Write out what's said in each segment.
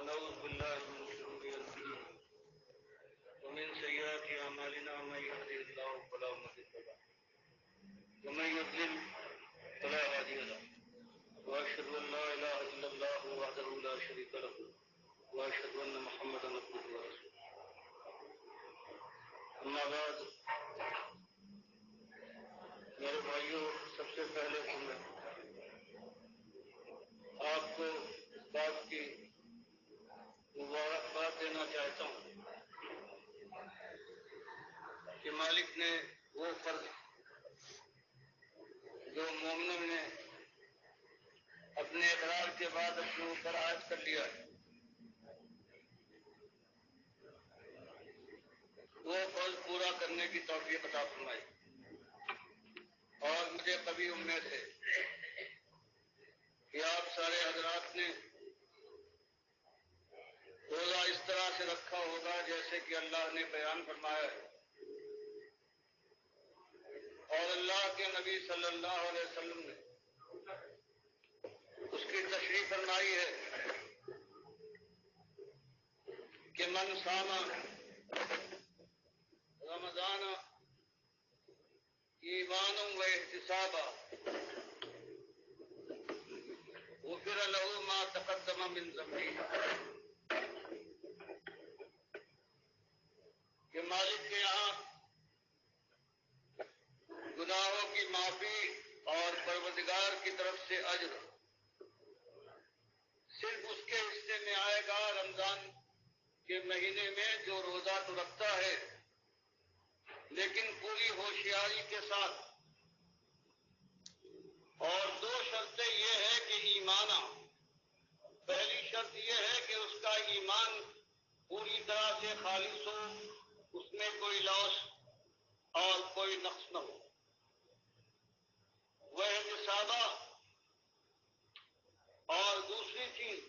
ونعوذ بالله من شرور أنفسنا ومن سيئات أعمالنا من يهده الله فلا مضل له ومن يضلل فلا هادي له وأشهد أن لا إله إلا الله وحده لا شريك له وأشهد أن محمدا عبده ورسوله أما بعد میرے بھائیوں سب سے پہلے تو میں آپ کو اس بات کی مبارکباد دینا چاہتا ہوں کہ مالک نے وہ فرض جو مومنوں نے اپنے اقرار کے بعد اپنے اوپر عائد کر لیا ہے وہ فرض پورا کرنے کی توفیق عطا فرمائی اور مجھے کبھی امید ہے کہ آپ سارے حضرات نے روزہ اس طرح سے رکھا ہوگا جیسے کہ اللہ نے بیان فرمایا ہے اور اللہ کے نبی صلی اللہ علیہ وسلم نے اس کی تشریح فرمائی ہے کہ من صام رمضان ایمانا و احتسابا غفر له ما تقدم من ذنبه کہ مالک کے یہاں گناہوں کی معافی اور پروردگار کی طرف سے اجر صرف اس کے حصے میں آئے گا رمضان کے مہینے میں جو روزہ تو رکھتا ہے لیکن پوری ہوشیاری کے ساتھ اور دو شرطیں یہ ہے کہ ایمانہ پہلی شرط یہ ہے کہ اس کا ایمان پوری طرح سے خالص ہو اس میں کوئی لوث اور کوئی نقص نہ ہو وہ احتسابہ اور دوسری چیز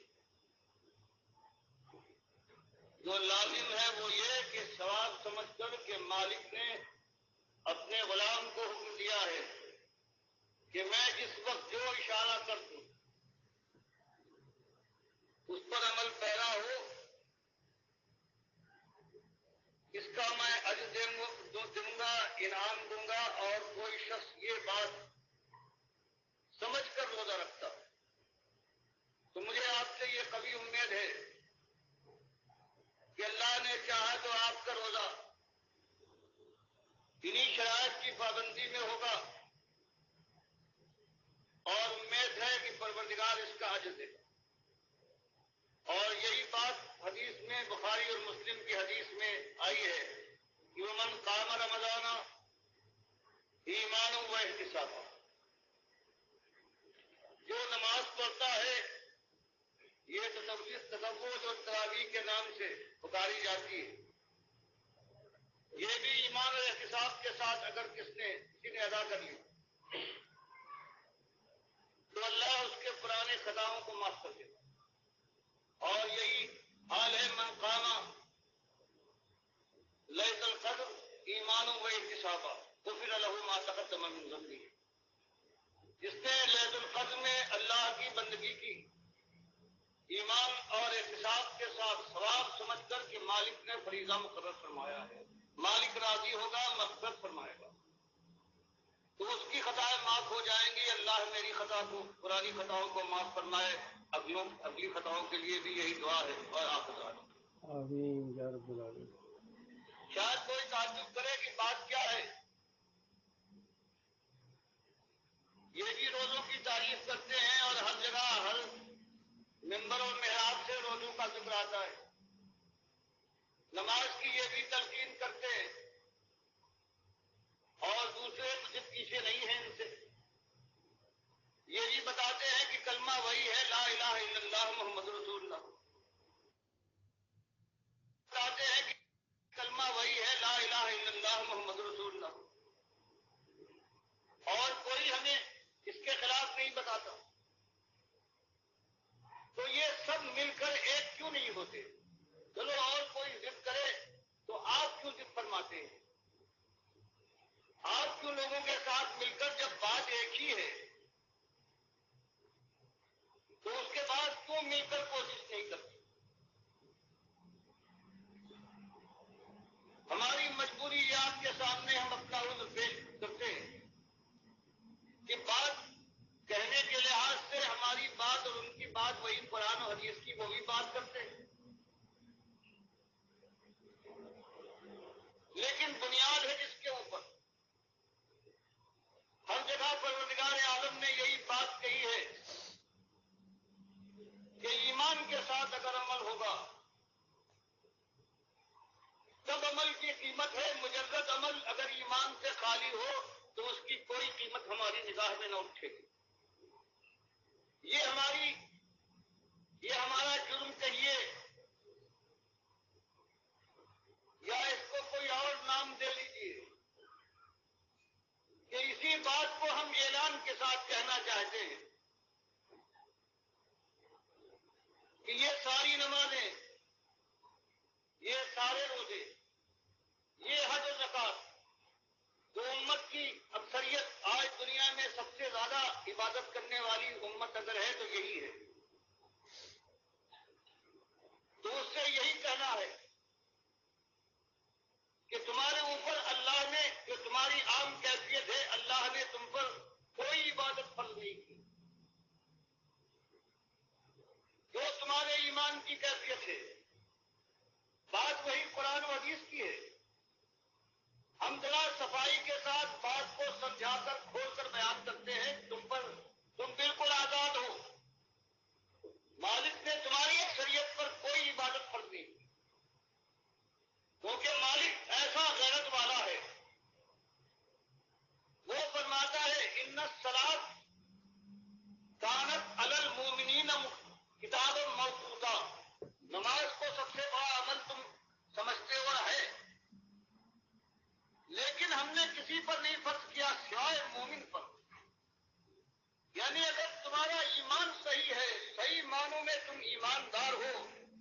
جو لازم ہے وہ یہ کہ ثواب سمجھ کر کہ مالک نے اپنے غلام کو حکم دیا ہے کہ میں جس وقت جو اشارہ کر دوں اس پر عمل پیرا ہو اس کا میں اجر دوں گا انعام دوں گا اور کوئی شخص یہ بات سمجھ کر روزہ رکھتا تو مجھے آپ سے یہ کبھی امید ہے کہ اللہ نے چاہا تو آپ کا روزہ انہی شرائط کی پابندی میں ہوگا اور امید ہے کہ پروردگار اس کا اجر دے اور یہی بات حدیث میں بخاری اور مسلم کی حدیث میں آئی ہے کہ ومن قام رمضان ایمانا و احتسابا جو نماز پڑھتا ہے یہ تطوع اور تراویح کے نام سے پکاری جاتی ہے یہ بھی ایمان اور احتساب کے ساتھ اگر کسی نے ادا کر لی تو اللہ اس کے پرانے خطاؤں کو معاف کر دے اور یہی حال ہے من قام لیلۃ القدر ایمانا و احتسابا غفر له ما تقدم من ذنبه جس نے لیلۃ القدر میں اللہ کی بندگی کی ایمان اور احتساب کے ساتھ ثواب سمجھ کر کہ مالک نے فریضہ مقرر فرمایا ہے مالک راضی ہوگا مغفرت فرمائے گا تو اس کی خطائیں معاف ہو جائیں گی اللہ میری خطا کو پرانی خطاؤں کو معاف فرمائے اگلی خطاؤں کے لیے بھی یہی دعا ہے اور آخر آمین یا رب العالمین۔ شاید کوئی تعجب کرے کہ بات کیا ہے یہ بھی روزوں کی تعریف کرتے ہیں اور ہر جگہ ہر ممبر اور محراب سے روزوں کا ذکر آتا ہے نماز کی یہ بھی تلقین کرتے ہیں اور دوسرے کچھ پیچھے نہیں ہیں ان سے یہ بھی بتاتے ہیں کہ کلمہ وہی ہے لا الہ الا اللہ محمد رسول اللہ بتاتے ہیں کہ کلمہ وہی ہے لا الہ الا اللہ محمد رسول اللہ اور کوئی ہمیں اس کے خلاف نہیں بتاتا تو یہ سب مل کر ایک کیوں نہیں ہوتے چلو اور کوئی ضد کرے تو آپ کیوں ضد فرماتے ہیں آپ کیوں لوگوں کے ساتھ مل کر جب بات ایک ہی ہے تو اس کے بعد کیوں مل کر کوشش نہیں کرتے بعد وہی قرآن و حدیث کی وہ بھی بات کرتے ہیں، لیکن بنیاد ہے جس کے اوپر ہر جگہ پروردگار عالم نے یہی بات کہی ہے کہ ایمان کے ساتھ اگر عمل ہوگا تب عمل کی قیمت ہے، مجرد عمل اگر ایمان سے خالی ہو تو اس کی کوئی قیمت ہماری نگاہ میں نہ اٹھے گی۔ یہ ہمارا جرم کہیے یا اس کو کوئی اور نام دے لیجیے کہ اسی بات کو ہم اعلان کے ساتھ کہنا چاہتے ہیں کہ یہ ساری نمازیں، یہ سارے روزے، یہ حج و زکات، جو امت کی اکثریت آج دنیا میں سب سے زیادہ عبادت کرنے والی امت اگر ہے تو یہی ہے، تو اس سے یہی کہنا ہے کہ تمہارے اوپر اللہ نے، جو تمہاری عام کیفیت ہے، اللہ نے تم پر کوئی عبادت فرض نہیں کی، جو تمہارے ایمان کی کیفیت ہے، بات وہی قرآن و حدیث کی ہے۔ ہم ذرا صفائی کے ساتھ بات کو سمجھا کر کھول کر بیان کرتے ہیں، تم بالکل آزاد ہو، مالک نے تمہاری اکثریت پر کوئی عبادت فرض نہیں کی، کیونکہ مالک ایسا غیرت والا ہے، وہ فرماتا ہے ان الصلاۃ کانت علی المؤمنین کتاب موقوتا، نماز کو سب سے بڑا عمل تم سمجھتے ہو ہے، لیکن ہم نے کسی پر نہیں فرض کیا سوائے مومن پر، یعنی اگر تمہارا ایمان صحیح ہے، صحیح معنوں میں تم ایماندار ہو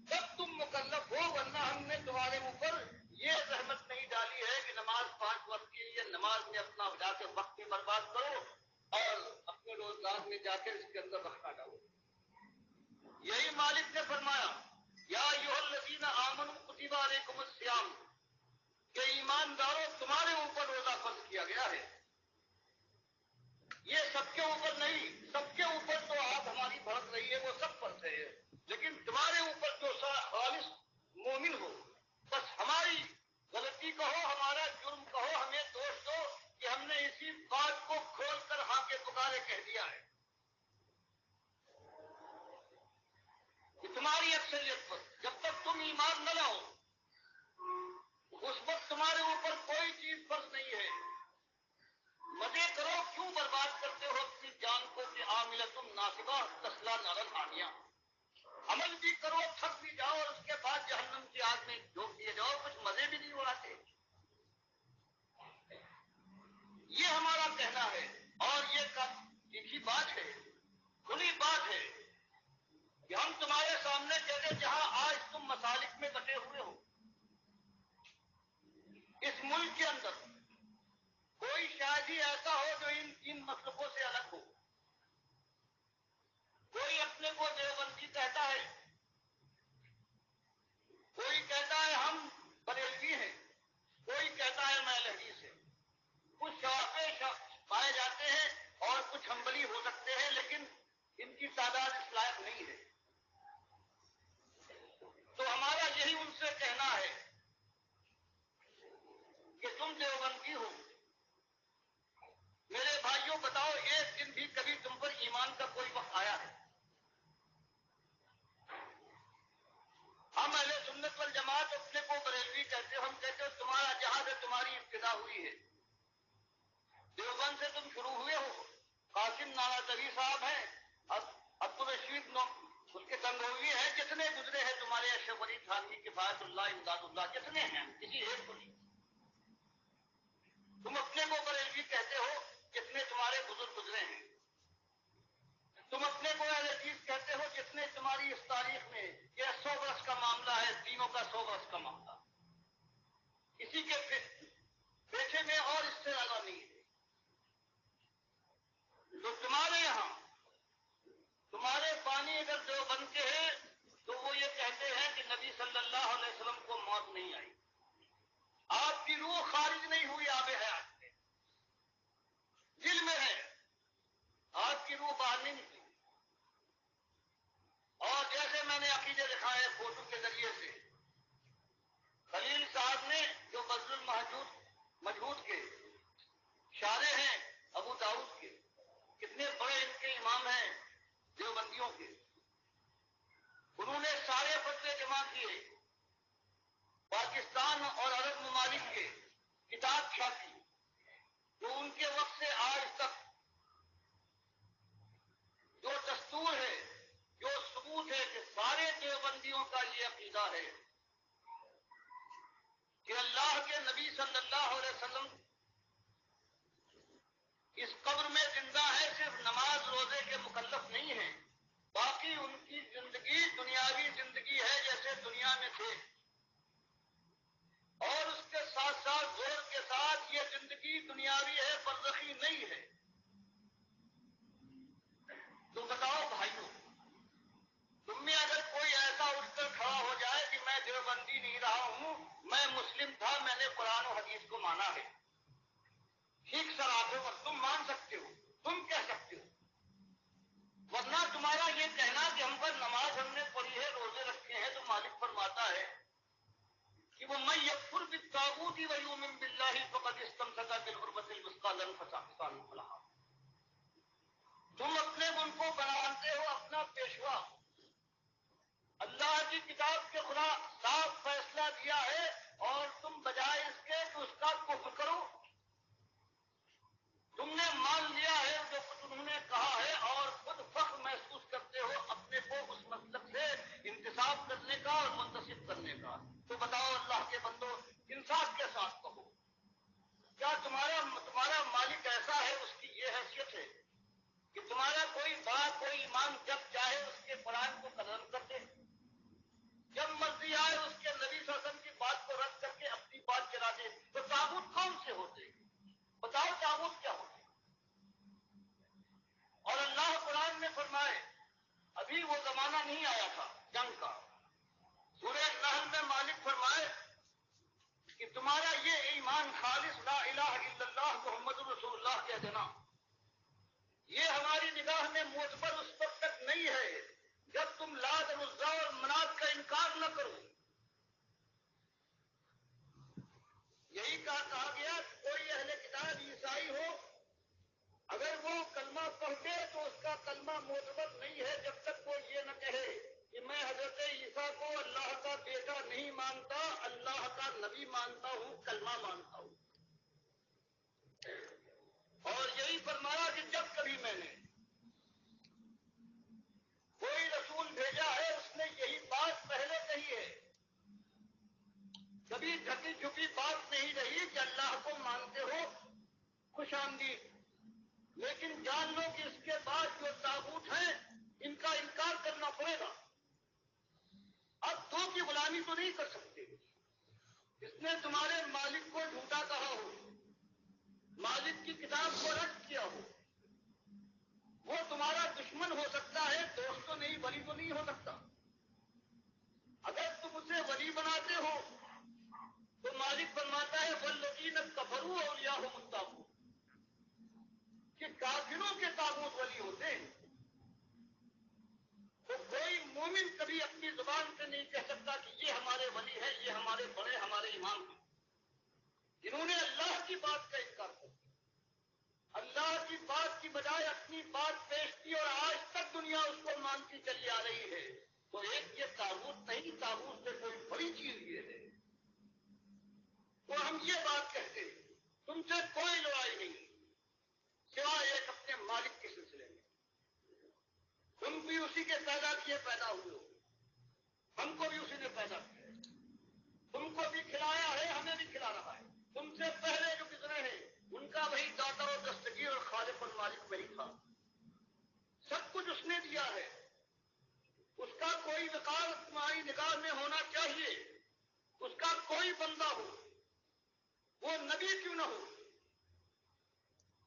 تب تم مکلف ہو، ورنہ ہم نے تمہارے اوپر یہ زحمت نہیں ڈالی ہے کہ نماز 5 وقت کے لیے نماز میں اپنا جا کے وقت بھی برباد کرو اور اپنے روزگار میں جا کے اس کے اندر وقت ڈالو۔ یہی مالک نے فرمایا یا ایھا الذین آمنوا کتب علیکم الصیام، کہ ایمانداروں تمہارے اوپر روزہ فرض کیا گیا ہے، یہ سب کے اوپر نہیں، سب کے اوپر تو آپ ہماری بھڑک رہی ہے وہ سب فرض ہے، لیکن تمہارے اوپر جو خالص مومن ہو، بس ہماری غلطی کہو، ہمارا جرم کہو، ہمیں دوش دو کہ ہم نے اسی بات کو کھول کر ہاں کے پکارے کہہ دیا ہے کہ تمہاری اکثریت پر جب تک تم ایمان نہ لاؤ اس وقت تمہارے اوپر کوئی چیز فرض نہیں ہے، مزے کرو کیوں برباد کرتے ہو اپنی جان کو کہ عاملۃ ناصبہ تصلی نارا حامیہ، عمل بھی کرو تھک بھی جاؤ اور اس کے بعد جہنم کی آگ میں جھونک دیے جاؤ، کچھ مزے بھی نہیں اڑاتے، یہ ہمارا کہنا ہے، اور یہ لکھی بات ہے، کھلی بات ہے کہ ہم تمہارے سامنے کہتے جہاں آج تم مسالک میں بٹے ہوئے ہو، اس ملک کے اندر کوئی شاید ہی ایسا ہو جو ان تین مسلکوں سے الگ ہو، کوئی اپنے کو دیوبندی کہتا ہے، کوئی کہتا ہے ہم بریلوی ہیں، کوئی کہتا ہے میں لہریز ہے، کچھ شافعی پائے جاتے ہیں اور کچھ حنبلی ہو سکتے ہیں، لیکن ان کی تعداد اس لائق نہیں ہے، تو ہمارا یہی ان سے کہنا ہے کہ تم دیوبندی ہو، میرے بھائیوں بتاؤ ایک دن بھی کبھی تم پر ایمان کا کوئی وقت آیا ہے؟ ہم اہل سنت والجماعت اپنے کو بریلوی کہتے ہو، ہم کہتے ہو تمہارا جہاں سے تمہاری ابتدا ہوئی ہے، دیوبند سے تم شروع ہوئے ہو، قاسم نانوتوی صاحب ہیں، عبدالرشید اس کے گنگوی ہیں، جتنے گزرے ہیں تمہارے اشرف علی تھانوی، کفایت اللہ، امداد اللہ، جتنے ہیں کسی ایک کو نہیں، تم اپنے کو بریلوی کہتے ہو، جتنے تمہارے بزرگ گزرے ہیں، تم اپنے کو اہل حدیث کہتے ہو، جتنے تمہاری اس تاریخ میں یہ 100 برس کا معاملہ ہے، تینوں کا 100 برس کا معاملہ، اسی کے پیچھے میں اور اس سے زیادہ نہیں ہے، تو تمہارے یہاں تمہارے بانی اگر جو بنتے ہیں تو وہ یہ کہتے ہیں کہ نبی صلی اللہ علیہ وسلم کو موت نہیں آئی، آپ کی روح خارج نہیں ہوئی آب حیات سے، دل میں ہے، آپ کی روح باہر نہیں نکلی، عقیدے دکھائے فوٹو کے ذریعے سے. خلیل صاحب نے جو بذل المجہود کے شارح ہیں ابو داؤد کے، کتنے بڑے ان کے امام ہیں دیوبندیوں کے، انہوں نے سارے فتوے جمع کیے، پاکستان اور عرب ممالک کے، کتاب چھاپی، جو ان کے وقت سے آج تک جو دستور ہے، جو ثبوت ہے کہ سارے دیوبندیوں کا یہ عقیدہ ہے کہ اللہ کے نبی صلی اللہ علیہ وسلم اس قبر میں زندہ ہے، صرف نماز روزے کے مکلف نہیں ہیں، باقی ان کی زندگی دنیاوی زندگی ہے جیسے دنیا میں تھے، اور اس کے ساتھ ساتھ زور کے ساتھ یہ زندگی دنیاوی ہے، برزخی نہیں ہے. تو بتاؤ بھائیوں، تم میں اگر کوئی ایسا اٹھ کر کھڑا ہو جائے کہ میں دیوبندی نہیں رہا ہوں، میں مسلم تھا، میں نے قرآن و حدیث کو مانا ہے، ٹھیک سراہوں پر تم مان سکتے ہو، تم کہہ سکتے ہو، ورنہ تمہارا یہ کہنا کہ ہم پر نماز ہم نے پڑھی ہے، روزے رکھے ہیں، تو مالک فرماتا ہے کہ وہ من یکفر بالطاغوت ویؤمن باللہ فقد استمسک بالعروۃ الوثقی لا انفصام لها. تم اپنے ان کو بناتے ہو اپنا پیشوا، اللہ کی کتاب کے خدا صاف فیصلہ دیا ہے، اور تم بجائے اس کے کہ اس کا کفر کرو، تم نے مان لیا ہے جو کچھ انہوں نے کہا ہے، اور خود فخر محسوس کرتے ہو اپنے کو اس مسلک سے انتصاب کرنے کا اور منتسب کرنے کا. تو بتاؤ اللہ کے بندو، انصاف کے ساتھ کہو، کیا تمہارا مالک ایسا ہے، اس کی یہ حیثیت ہے کہ تمہارا کوئی بڑا کوئی امام جب چاہے اس کے قرآن کو قلم کر دے، جب مرضی آئے اس کے نبی صلی اللہ علیہ وسلم کی بات کو رد کر کے اپنی بات چلا دے؟ تو طاغوت کون سے ہوتے؟ بتاؤ طاغوت کیا ہوتے؟ اور اللہ قرآن میں فرمائے، ابھی وہ زمانہ نہیں آیا تھا جنگ کا، سورہ نحل میں مالک فرمائے کہ تمہارا یہ ایمان خالص لا الہ الا اللہ محمد رسول اللہ کہہ دینا، یہ ہماری نگاہ میں معتبر اس وقت تک نہیں ہے جب تم لات عزا اور منات کا انکار نہ کرو. یہی کہا گیا کہ کوئی اہل کتاب عیسائی ہو، اگر وہ کلمہ پڑھتے تو اس کا کلمہ معتبر نہیں ہے جب تک وہ یہ نہ کہے کہ میں حضرت عیسیٰ کو اللہ کا بیٹا نہیں مانتا، اللہ کا نبی مانتا ہوں، کلمہ مانتا ہوں. اور یہی فرمایا کہ جب کبھی میں نے کوئی رسول بھیجا ہے اس نے یہی بات پہلے کہی ہے، کبھی ڈھکی چھپی بات نہیں رہی کہ اللہ کو مانتے ہو، خوش آمدید، لیکن جان لو کہ اس کے بعد جو طاغوت ہیں ان کا انکار کرنا پڑے گا. اب دو کی غلامی تو نہیں کر سکتے. اس نے تمہارے مالک کو جھوٹا کہا ہو، مالک کی کتاب کو رد کیا ہو، وہ تمہارا دشمن ہو سکتا ہے، دوست تو نہیں، ولی تو نہیں ہو سکتا. اگر تم اسے ولی بناتے ہو تو مالک فرماتا ہے والذین کفروا اولیاءہم الطاغوت، کہ کافروں کے طاغوت ولی ہوتے ہیں. تو کوئی مومن کبھی اپنی زبان سے نہیں کہہ سکتا کہ یہ ہمارے ولی ہے، یہ ہمارے بڑے، ہمارے امام ہیں، جنہوں نے اللہ کی بات کا انکار کر دیا، اللہ کی بات کی بجائے اپنی بات پیش کی، اور آج تک دنیا اس کو مانتی چلی آ رہی ہے. تو ایک یہ طاغوت نہیں، طاغوت سے کوئی بڑی چیز یہ ہے. تو ہم یہ بات کہتے ہیں، تم سے کوئی لڑائی نہیں سوائے ایک اپنے مالک کے سلسلے میں. تم بھی اسی کے پیدا کیے پیدا ہوئے ہو، ہم کو بھی اسی نے پیدا کیا ہے، تم کو بھی کھلایا ہے، ہمیں بھی کھلا رہا ہے. تم سے پہلے جو گزرے ہیں ان کا وہی داتا اور دستگیر اور خالق اور مالک وہی تھا. سب کچھ اس نے دیا ہے. اس کا کوئی وقار تمہاری نگاہ میں ہونا چاہیے. اس کا کوئی بندہ ہو، وہ نبی کیوں نہ ہو،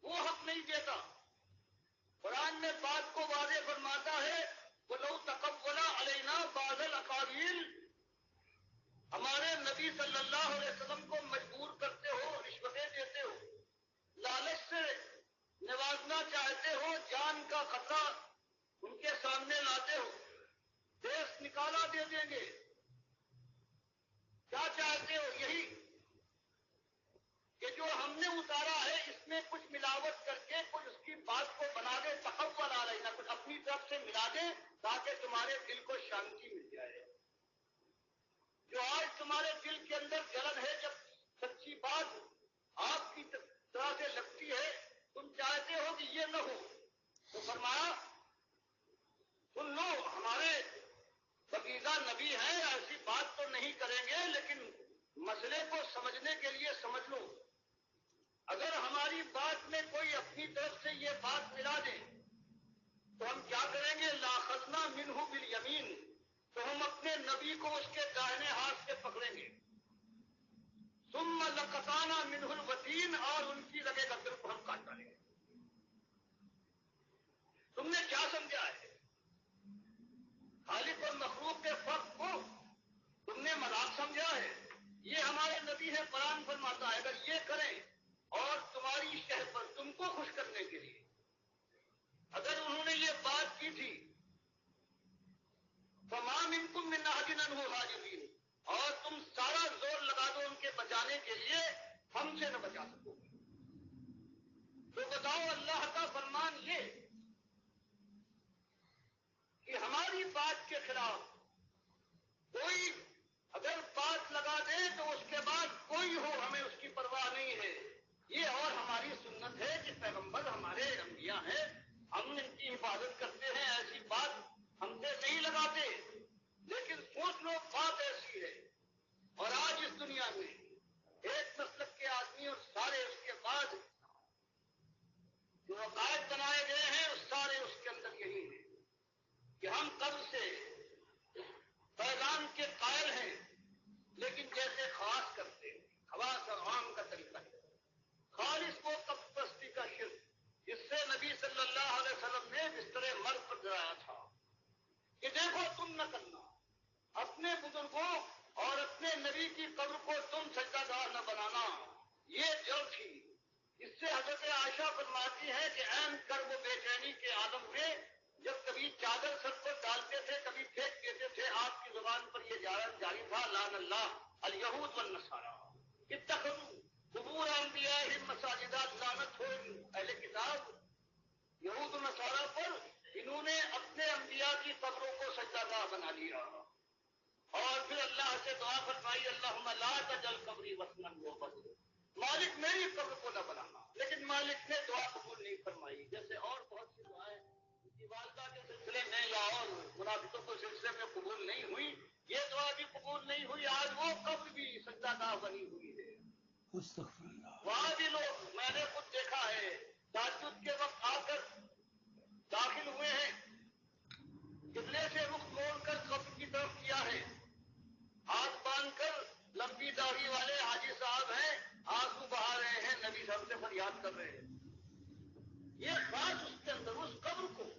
وہ حق نہیں دیتا. قرآن میں بات کو واضح فرماتا ہے وَلَوْ تَقَوَّلَ عَلَيْنَا بَعْضَ الْأَقَاوِيلِ، ہمارے نبی صلی اللہ علیہ وسلم کو مجبور کرتے ہو، رشوتیں دیتے ہو، لالچ سے نوازنا چاہتے ہو، جان کا خطرہ ان کے سامنے لاتے ہو، دیش نکالا دیں گے؟ کیا چاہتے ہو؟ یہی کہ جو ہم نے اتارا ہے اس میں کچھ ملاوٹ کر کے کچھ اس کی بات کو بنا دے، تحول آ رہی نہ کچھ اپنی طرف سے ملا دے تاکہ تمہارے دل کو شانتی مل جائے۔ جو آج تمہارے دل کے اندر جلن ہے، جب سچی بات آپ کی طرح سے لگتی ہے تم چاہتے ہو کہ یہ نہ ہو، تو فرمایا سن لو، ہمارے بقیدہ نبی ہیں، ایسی بات تو نہیں کریں گے، لیکن مسئلے کو سمجھنے کے لیے سمجھ لو۔ اگر ہماری بات میں کوئی اپنی طرف سے یہ بات ملا دے تو ہم کیا کریں گے؟ لاخذنا منہ بالیمین، تو ہم اپنے نبی کو اس کے داہنے ہاتھ سے پکڑیں گے۔ ثم لقطعنا منہ الوتین، اور ان کی رگے گردن کو ہم کاٹ ڈالیں گے۔ تم نے کیا سمجھا ہے؟ خالق اور مخلوق کے فرق کو تم نے مذاق سمجھا ہے؟ یہ ہمارے نبی ہے، قرآن فرماتا ہے اگر یہ کریں اور تمہاری شہر پر تم کو خوش کرنے کے لیے اگر انہوں نے یہ بات کی تھی فما منکم من احد عنہ حاجزین، اور تم سارا زور لگا دو ان کے بچانے کے لیے، ہم سے نہ بچا سکو گے، تو بتاؤ اللہ کا فرمان یہ کہ ہماری بات کے خلاف کوئی اگر بات لگا دے تو اس کے بعد کوئی ہو ہمیں اس کی پرواہ نہیں ہے۔ یہ اور ہماری سنت ہے کہ پیغمبر ہمارے انبیاء ہیں، ہم ان کی حفاظت کرتے ہیں، ایسی بات ہم سے نہیں لگاتے۔ لیکن سوچ لو بات ایسی ہے، اور آج اس دنیا میں ایک مسلک کے آدمی اور سارے اس کے بعد جو عقائد بنائے گئے ہیں اس سارے اس کے اندر یہی ہے کہ ہم قبل سے فیضان کے قائل ہیں، لیکن جیسے خاص کرتے ہیں، خواص اور عام کا طریقہ ہے۔ خالص کو قبر پرستی کا شرک، اس سے نبی صلی اللہ علیہ وسلم نے بستر مرگ پر ڈرایا تھا کہ دیکھو تم نہ کرنا، اپنے بزرگوں اور اپنے نبی کی قبر کو تم سجدہ گاہ نہ بنانا، یہ جڑ تھی۔ اس سے حضرت عائشہ فرماتی ہے کہ عین کرب و بے چینی کے عالم میں جب کبھی چادر سر پر ڈالتے تھے کبھی پھینک دیتے تھے، آپ کی زبان پر یہ جاری تھا لعن اللہ الیہود والنصارى اتخذوا قبور انبیائہم مساجدا، لعنت ہو اہل کتاب یہود و نصارہ پر، انہوں نے اپنے انبیاء کی قبروں کو سجدہ گاہ بنا لیا۔ اور پھر اللہ سے دعا فرمائی اللہم لا تجعل قبری وثنا یعبد، مالک میری قبر کو نہ بنانا، لیکن مالک نے دعا قبول نہیں فرمائی۔ جیسے اور بہت سی دعائیں ان کی والدہ کے سلسلے میں یا اور منافقوں کے سلسلے میں قبول نہیں ہوئی، یہ دعا بھی قبول نہیں ہوئی۔ آج وہ قبر بھی سجدہ گاہ بنی ہوئی ہے۔ وہاں بھی لوگ، میں نے خود دیکھا ہے، تہجد کے وقت آ کر داخل ہوئے ہیں، قبلے سے رخ موڑ کر قبر کی طرف کیا ہے، ہاتھ باندھ کر لمبی داڑھی والے حاجی صاحب ہیں، آنسو بہا رہے ہیں، نبی صاحب سے فریاد کر رہے ہیں۔ یہ خاص اس کے اندر اس قبر کو،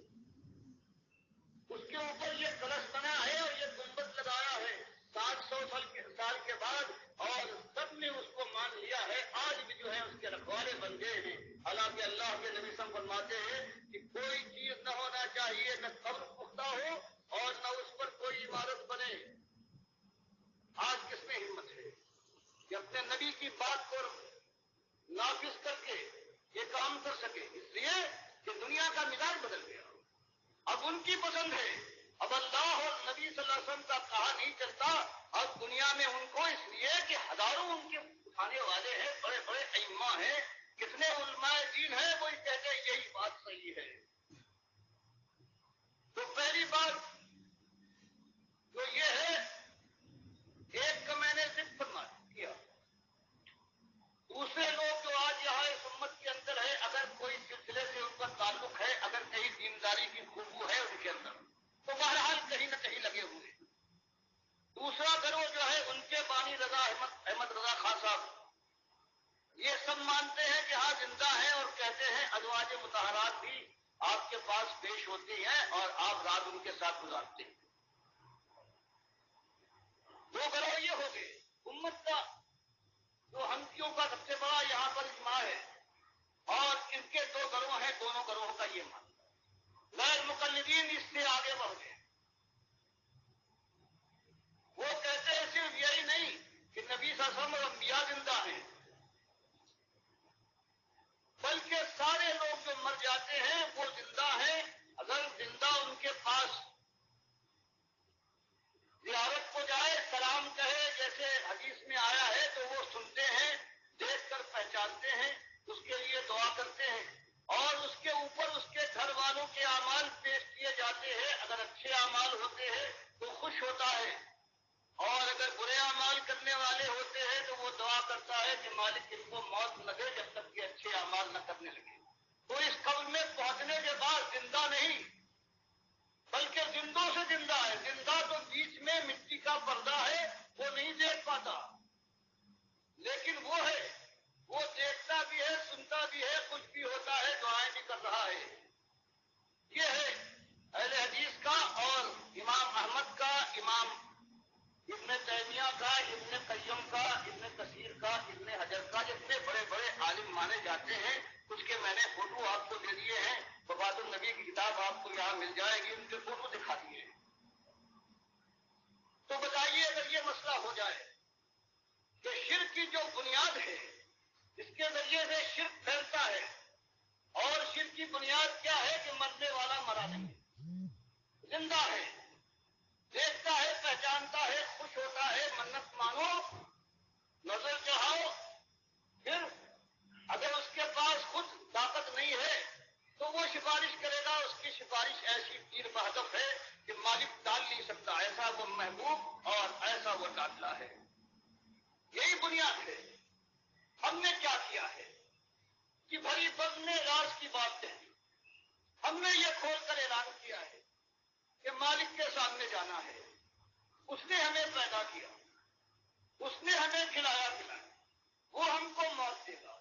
اس کے اوپر یہ کلش بنا ہے اور یہ گنبد لگایا ہے 700 سال کے بعد، اور سب نے اس کو مان لیا ہے۔ آج بھی جو ہے اس کے رکھوالے بن گئے ہیں، حالانکہ اللہ کے نبی صلی اللہ علیہ وسلم فرماتے ہیں کہ کوئی چیز نہ ہونا چاہیے، نہ قبر پختہ ہو اور نہ اس پر کوئی عمارت بنے۔ آج کس میں ہمت ہے کہ اپنے نبی کی بات کو نافذ کر کے یہ کام کر سکے؟ اس لیے کہ دنیا کا مزاج بدل گیا، اب ان کی پسند ہے، اب اللہ اور نبی صلی اللہ علیہ وسلم کا کہا نہیں چلتا، اب دنیا میں ان کو، اس لیے کہ ہزاروں ان کے اٹھانے والے ہیں، بڑے بڑے ائمہ ہیں، کتنے علماء دین ہیں، وہ کہتے ہیں یہی بات صحیح ہے۔ تو پہلی بات تو یہ ہے، ایک کا میں نے ذکر کیا، دوسرے لوگ جو آج یہاں اس امت کے اندر ہے، اگر کوئی سلسلے سے ان کا تعلق ہے، اگر کہیں دینداری کی خوشبو ہے ان کے اندر، تو بہرحال کہیں نہ کہیں لگے ہوئے۔ دوسرا گروہ جو ہے ان کے بانی رضا احمد رضا خان صاحب، یہ سب مانتے ہیں کہ ہاں زندہ ہیں، اور کہتے ہیں ازواج مطہرات بھی آپ کے پاس پیش ہوتی ہیں اور آپ رات ان کے ساتھ گزارتے ہیں۔ دو گروہ یہ ہو گئے۔ امت کا جو ہنفیوں کا سب سے بڑا یہاں پر اجماع ہے، اور ان کے دو گروہ ہیں، دونوں گروہوں کا یہ ماننا ہے۔ غیر مقلدین اس سے آگے بڑھ گئے، جیسے حدیث میں آیا ہے تو وہ سنتے ہیں، دیکھ کر پہچانتے ہیں، اس کے لیے دعا کرتے ہیں اور اس کے اوپر اس کے گھر والوں کے اعمال پیش کیے جاتے ہیں. اگر اچھے اعمال ہوتے ہیں تو خوش ہوتا ہے اور اگر برے اعمال کرنے والے ہوتے ہیں تو وہ دعا کرتا ہے کہ مالک ان کو موت لگے جب تک کہ اچھے اعمال نہ کرنے لگے. تو اس قول میں پہنچنے کے بعد زندہ نہیں بلکہ زندوں سے زندہ ہے. زندہ تو بیچ میں مٹی کا پردہ ہے، وہ نہیں دیکھ پاتا، لیکن وہ ہے، وہ دیکھتا بھی ہے، سنتا بھی ہے، کچھ بھی ہوتا ہے، دعائیں بھی کر رہا ہے. یہ ہے اہل حدیث کا اور امام احمد کا، امام ابن تیمیہ کا، ابن قیم کا، ابن کثیر کا، ابن حجر کا. اتنے بڑے بڑے عالم مانے جاتے ہیں. کچھ کے میں نے فوٹو آپ کو دے دیے ہیں، وفات النبی کی کتاب آپ کو یہاں مل جائے گی، ان کے فوٹو دکھا دیے ہیں. تو بتائیے اگر یہ مسئلہ ہو جائے کہ شرک کی جو بنیاد ہے اس کے ذریعے سے شرک پھیلتا ہے، اور شرک کی بنیاد کیا ہے کہ مرنے والا مرا نہیں، زندہ ہے، دیکھتا ہے، پہچانتا ہے، خوش ہوتا ہے، منت مانو، نظر چڑھاؤ. پھر اگر اس کے پاس خود طاقت نہیں ہے تو وہ سفارش کرے گا. اس کی سفارش ایسی پیر بہدف ہے کہ مالک ٹال نہیں سکتا، ایسا وہ محبوب اور ایسا وہ ڈاٹلا ہے. یہی بنیاد ہے. ہم نے کیا کیا ہے کہ بھری بزم راز کی بات ہے. ہم نے یہ کھول کر اعلان کیا ہے کہ مالک کے سامنے جانا ہے. اس نے ہمیں پیدا کیا، اس نے ہمیں کھلایا پلایا، وہ ہم کو موت دے گا،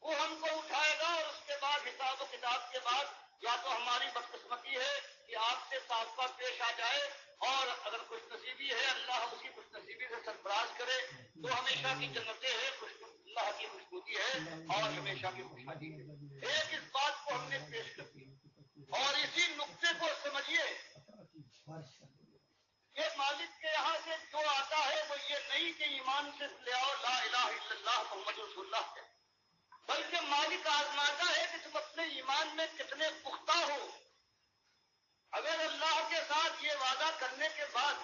وہ ہم کو اٹھائے گا، اور اس کے بعد حساب و کتاب کے بعد یا تو ہماری بدقسمتی ہے کہ آپ سے صافہ پیش آ جائے، اور اگر خوش نصیبی ہے اللہ اسی خوش نصیبی سے سرفراز کرے تو ہمیشہ کی جنتیں ہیں، اللہ کی خوشبودی ہے اور ہمیشہ کی خوشحالی ہے. ایک اس بات کو ہم نے پیش کر دیا اور اسی نقطے کو سمجھیے کہ مالک کے یہاں سے جو آتا ہے وہ یہ نہیں کہ ایمان سے لے آؤ لا الہ الا اللہ محمد رسول اللہ ہے، بلکہ مالک آزماتا ہے کہ تم اپنے ایمان میں کتنے پختہ ہو. اگر اللہ کے ساتھ یہ وعدہ کرنے کے بعد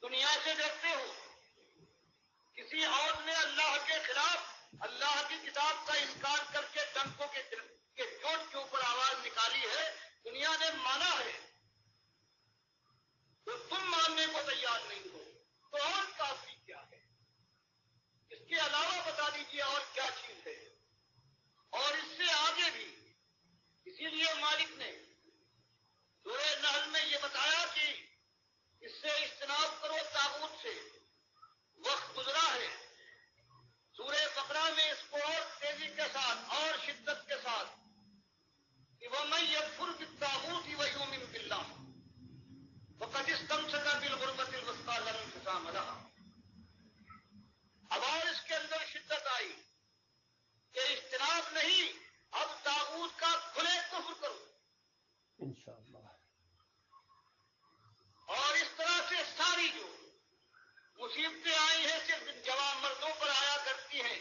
دنیا سے ڈرتے ہو، کسی اور نے اللہ کے خلاف اللہ کی کتاب کا انکار کر کے ڈنکوں کے چوٹ کے اوپر آواز نکالی ہے، دنیا نے مانا ہے، تو تم ماننے کو تیار نہیں ہو تو اور کافی کیا ہے؟ اس کے علاوہ بتا دیجیے اور کیا چیز ہے. اور اس سے آگے بھی اسی لیے مالک نے سورہ نحل میں یہ بتایا کہ اس سے اجتناب کرو طاغوت سے. وقت گزرا ہے، سورہ بقرہ میں اس کو اور تیزی کے ساتھ اور شدت کے ساتھ کہ وَمَن يَكْفُرْ بِالطَّاغُوتِ وَيُؤْمِنْ بِاللَّهِ فَقَدِ اسْتَمْسَكَ بِالْعُرْوَةِ الْوُثْقَىٰ لَا انفصام لَهَا. اب اور اس کے اندر شدت آئی کہ اجتناب نہیں، اب طاغوت کا کھلے کفر کرو. انشاءاللہ. اور اس طرح سے ساری جو مصیبتیں آئی ہیں صرف جوان مردوں پر آیا کرتی ہیں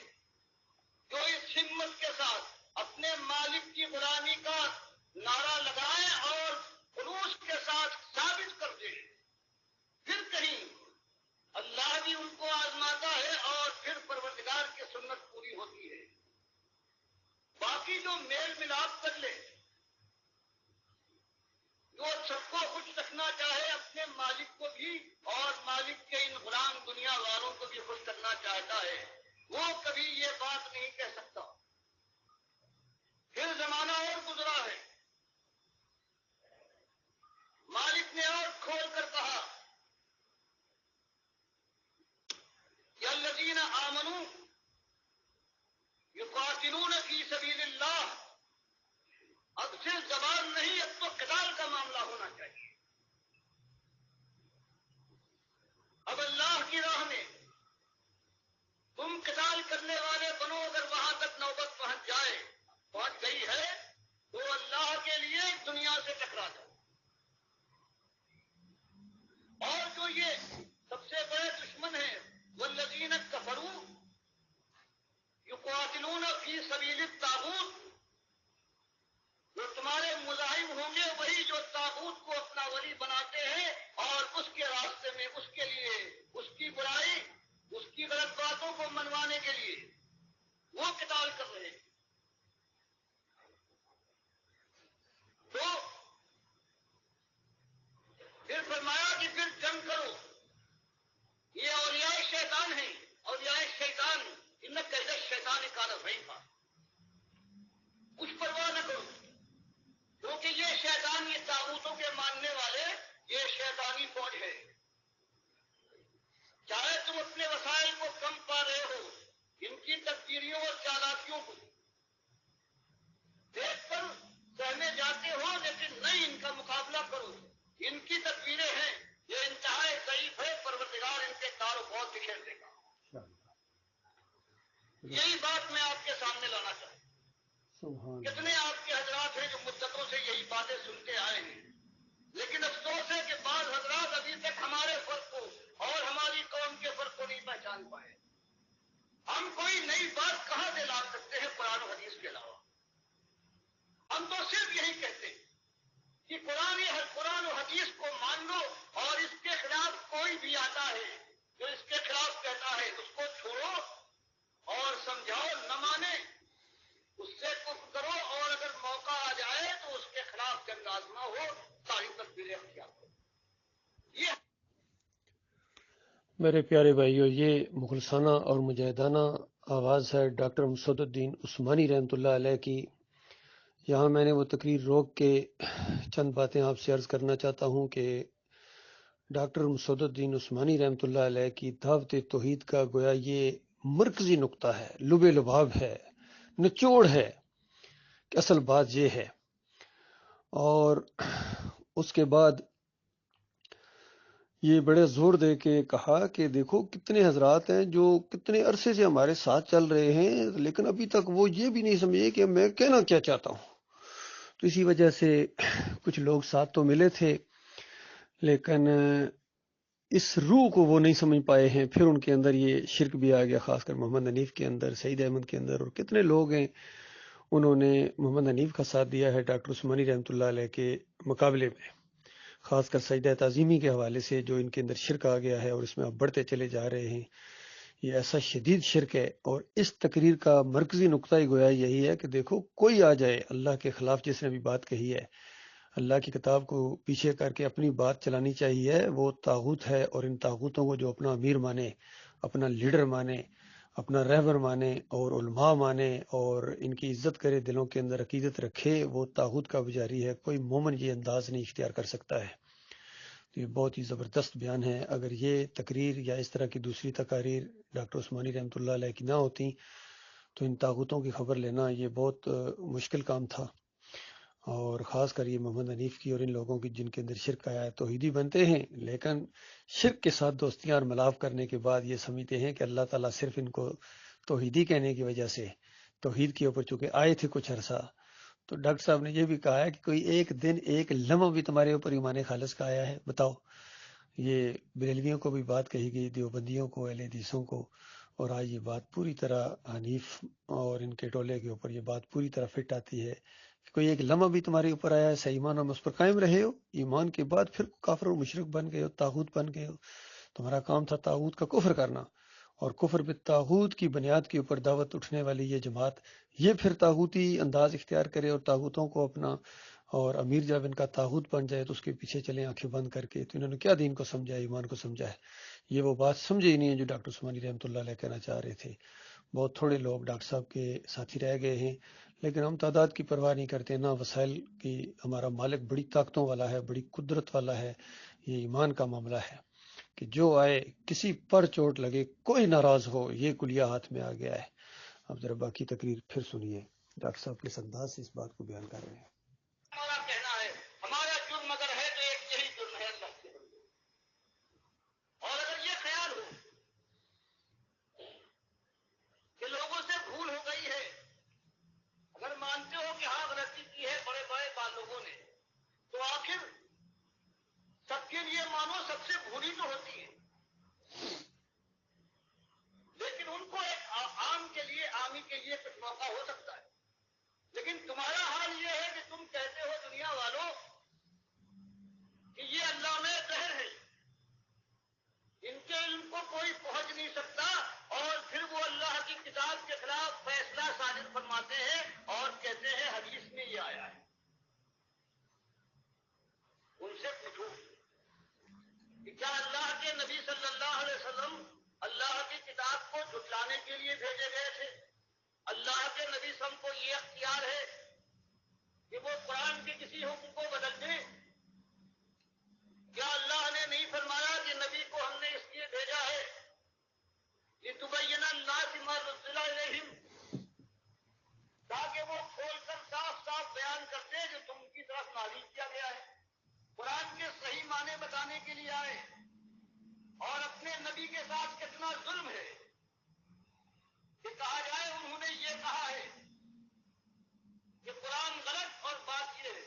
جو اس ہمت کے ساتھ اپنے مالک کی غلامی کا نعرہ لگائیں اور خلوص کے ساتھ ثابت کر دیں. پھر کہیں اللہ بھی ان کو آزماتا ہے اور پھر پروردگار کی سنت پوری ہوتی ہے. باقی جو میل ملاپ کر لے، جو سب کو خوش رکھنا چاہے، اپنے مالک کو بھی اور مالک کے ان غلام دنیا والوں کو بھی خوش کرنا چاہتا ہے، وہ کبھی یہ بات نہیں کہہ سکتا. پھر زمانہ اور گزرا ہے، مالک نے اور کھول کر کہا کہ الذین آمنوا یقاتلون فی سبیل اللہ. اب صرف زبان نہیں، اب تو قتال کا معاملہ ہونا چاہیے. اب اللہ کی راہ میں تم قتال کرنے والے بنو. اگر وہاں تک نوبت پہنچ گئی ہے تو اللہ کے لیے دنیا سے ٹکرا جاؤ. شیطان ہیں اور یہ شیطان ان قید شیطان کان ضعیفا، کچھ پرواہ نہ کرو، کیونکہ یہ شیطان، یہ طاغوتوں کے ماننے والے، یہ شیطانی فوج ہے۔ چاہے تم اپنے وسائل کو کم پا رہے ہو، ان کی تدبیریوں اور چالاکیوں کو دیکھ کر سہمے جاتے ہو، لیکن نہیں، ان کا مقابلہ کرو، ان کی تدبیریں ہیں، یہ انتہائی ضعیف ہے، پروردگار ان کے کار و بار بکھیر دے گا۔ یہی بات میں آپ کے سامنے لانا چاہتا ہوں۔ کتنے آپ کے حضرات ہیں جو مدتوں سے یہی باتیں سنتے آئے ہیں، لیکن افسوس ہے کہ بعض حضرات ابھی تک ہمارے فرق کو اور ہماری قوم کے فرق کو نہیں پہچان پائے۔ ہم کوئی نئی بات کہاں سے لا سکتے ہیں قرآن و حدیث کے علاوہ؟ ہم تو صرف یہی کہتے ہیں کہ قرآن و حدیث کو مان لو، اور اس کے خلاف کوئی بھی آتا ہے جو اس کے خلاف کہتا ہے اس کو چھوڑو اور سمجھاؤ، نہ مانے اس سے کفر کرو، اور اگر موقع آ جائے تو اس کے خلاف جنگ آزما ہو، ساری تدبیریں اختیار کرو۔ یہ میرے پیارے بھائیو، یہ مخلصانہ اور مجاہدانہ آواز ہے ڈاکٹر مسعود الدین عثمانی رحمۃ اللہ علیہ کی۔ یہاں میں نے وہ تقریر روک کے چند باتیں آپ سے عرض کرنا چاہتا ہوں کہ ڈاکٹر مسعود الدین عثمانی رحمۃ اللہ علیہ کی دعوت توحید کا گویا یہ مرکزی نقطہ ہے، لب لباب ہے، نچوڑ ہے کہ اصل بات یہ ہے۔ اور اس کے بعد یہ بڑے زور دے کے کہا کہ دیکھو کتنے حضرات ہیں جو کتنے عرصے سے ہمارے ساتھ چل رہے ہیں، لیکن ابھی تک وہ یہ بھی نہیں سمجھے کہ میں کہنا کیا چاہتا ہوں۔ تو اسی وجہ سے کچھ لوگ ساتھ تو ملے تھے، لیکن اس روح کو وہ نہیں سمجھ پائے ہیں۔ پھر ان کے اندر یہ شرک بھی آ گیا، خاص کر محمد حنیف کے اندر، سعید احمد کے اندر، اور کتنے لوگ ہیں انہوں نے محمد حنیف کا ساتھ دیا ہے ڈاکٹر عثمانی رحمۃ اللہ علیہ کے مقابلے میں، خاص کر سجدہ تعظیمی کے حوالے سے جو ان کے اندر شرک آ گیا ہے اور اس میں آپ بڑھتے چلے جا رہے ہیں۔ یہ ایسا شدید شرک ہے، اور اس تقریر کا مرکزی نقطہ ہی گویا یہی ہے کہ دیکھو کوئی آ جائے اللہ کے خلاف، جس نے بھی بات کہی ہے، اللہ کی کتاب کو پیچھے کر کے اپنی بات چلانی چاہیے، وہ طاغوت ہے، اور ان طاغوتوں کو جو اپنا امیر مانے، اپنا لیڈر مانے، اپنا رہبر مانے اور علماء مانے اور ان کی عزت کرے، دلوں کے اندر عقیدت رکھے، وہ طاغوت کا پجاری ہے۔ کوئی مومن یہ انداز نہیں اختیار کر سکتا ہے۔ تو یہ بہت ہی زبردست بیان ہے۔ اگر یہ تقریر یا اس طرح کی دوسری تقاریر ڈاکٹر عثمانی رحمۃ اللہ علیہ کی نہ ہوتی تو ان طاغوتوں کی خبر لینا یہ بہت مشکل کام تھا، اور خاص کر یہ محمد حنیف کی اور ان لوگوں کی جن کے اندر شرک آیا ہے۔ توحیدی بنتے ہیں لیکن شرک کے ساتھ دوستیاں اور ملاپ کرنے کے بعد یہ سمجھتے ہیں کہ اللہ تعالیٰ صرف ان کو توحیدی کہنے کی وجہ سے توحید کے اوپر چونکہ آئے تھے کچھ عرصہ، تو ڈاکٹر صاحب نے یہ بھی کہا ہے کہ کوئی ایک دن ایک لمحہ بھی تمہارے اوپر ایمان خالص کا آیا ہے؟ بتاؤ۔ یہ بریلویوں کو بھی بات کہی گئی، دیوبندیوں کو، اہل حدیثوں کو، اور آج یہ بات پوری طرح حنیف اور ان کے ٹولے کے اوپر یہ بات پوری طرح فٹ آتی ہے کہ کوئی ایک لمحہ بھی تمہارے اوپر آیا ہے صحیح ایمان میں اس پر قائم رہے ہو، ایمان کے بعد پھر کافر و مشرک بن گئے ہو، طاغوت بن گئے ہو۔ تمہارا کام تھا طاغوت کا کفر کرنا، اور کفر بالطاغوت کی بنیاد کے اوپر دعوت اٹھنے والی یہ جماعت یہ پھر طاغوتی انداز اختیار کرے اور طاغوتوں کو اپنا، اور امیر جب ان کا طاغوت بن جائے تو اس کے پیچھے چلیں آنکھیں بند کر کے۔ تو انہوں نے کیا دین کو سمجھا ہے، ایمان کو سمجھا ہے؟ یہ وہ بات سمجھے ہی نہیں ہے جو ڈاکٹر عثمانی رحمۃ اللہ علیہ کہنا چاہ رہے تھے۔ بہت تھوڑے لوگ ڈاکٹر صاحب کے ساتھی رہ گئے ہیں، لیکن ہم تعداد کی پرواہ نہیں کرتے، نہ وسائل کی۔ ہمارا مالک بڑی طاقتوں والا ہے، بڑی قدرت والا ہے۔ یہ ایمان کا معاملہ ہے کہ جو آئے، کسی پر چوٹ لگے، کوئی ناراض ہو، یہ کلیہ ہاتھ میں آ گیا ہے۔ اب ذرا باقی تقریر پھر سنیے، ڈاکٹر صاحب کس انداز سے اس بات کو بیان کر رہے ہیں۔ ہمارا کہنا ہے، ہمارا جرم اگر ہے تو ایک یہی جرم ہے اللہ کے بندے۔ اور اگر یہ خیال ہو کہ لوگوں سے بھول ہو گئی ہے، اگر مانتے ہو کہ ہاں غلطی کی ہے بڑے بڑے لوگوں نے، تو آخر سب کے لیے مانو سب سے بھولی تو ہوتی ہے، لیکن ان کو ایک عام کے لیے، عامی کے لیے کچھ موقع ہو سکتا ہے۔ لیکن تمہارا حال یہ ہے کہ تم کہتے ہو دنیا والوں کہ یہ اللہ میں قہر ہے، ان کے علم کو کوئی پہنچ نہیں سکتا، اور پھر وہ اللہ کی کتاب کے خلاف فیصلہ صادر فرماتے ہیں اور کہتے ہیں حدیث میں یہ آیا ہے۔ ان سے پوچھو کہ کیا اللہ کے نبی صلی اللہ علیہ وسلم اللہ کی کتاب کو جھٹلانے کے لیے بھیجے گئے تھے. اللہ کے نبی صلی اللہ علیہ وسلم کو یہ اختیار ہے کہ وہ قرآن کے کسی حکم کو بدل دیں. کیا اللہ نے نہیں فرمایا کہ نبی کو ہم نے اس لیے بھیجا ہے لِتُبَيِّنَ لِلنَّاسِ مَا نُزِّلَ إِلَيْهِمْ، تاکہ وہ کھول کر صاف صاف بیان کرتے جو تم کی طرف نازل کیا گیا ہے. قرآن کے صحیح معنی بتانے کے لیے آئے. اور اپنے نبی کے ساتھ کتنا ظلم ہے کہ کہا جائے انہوں نے یہ کہا ہے کہ قرآن غلط اور بات یہ ہے،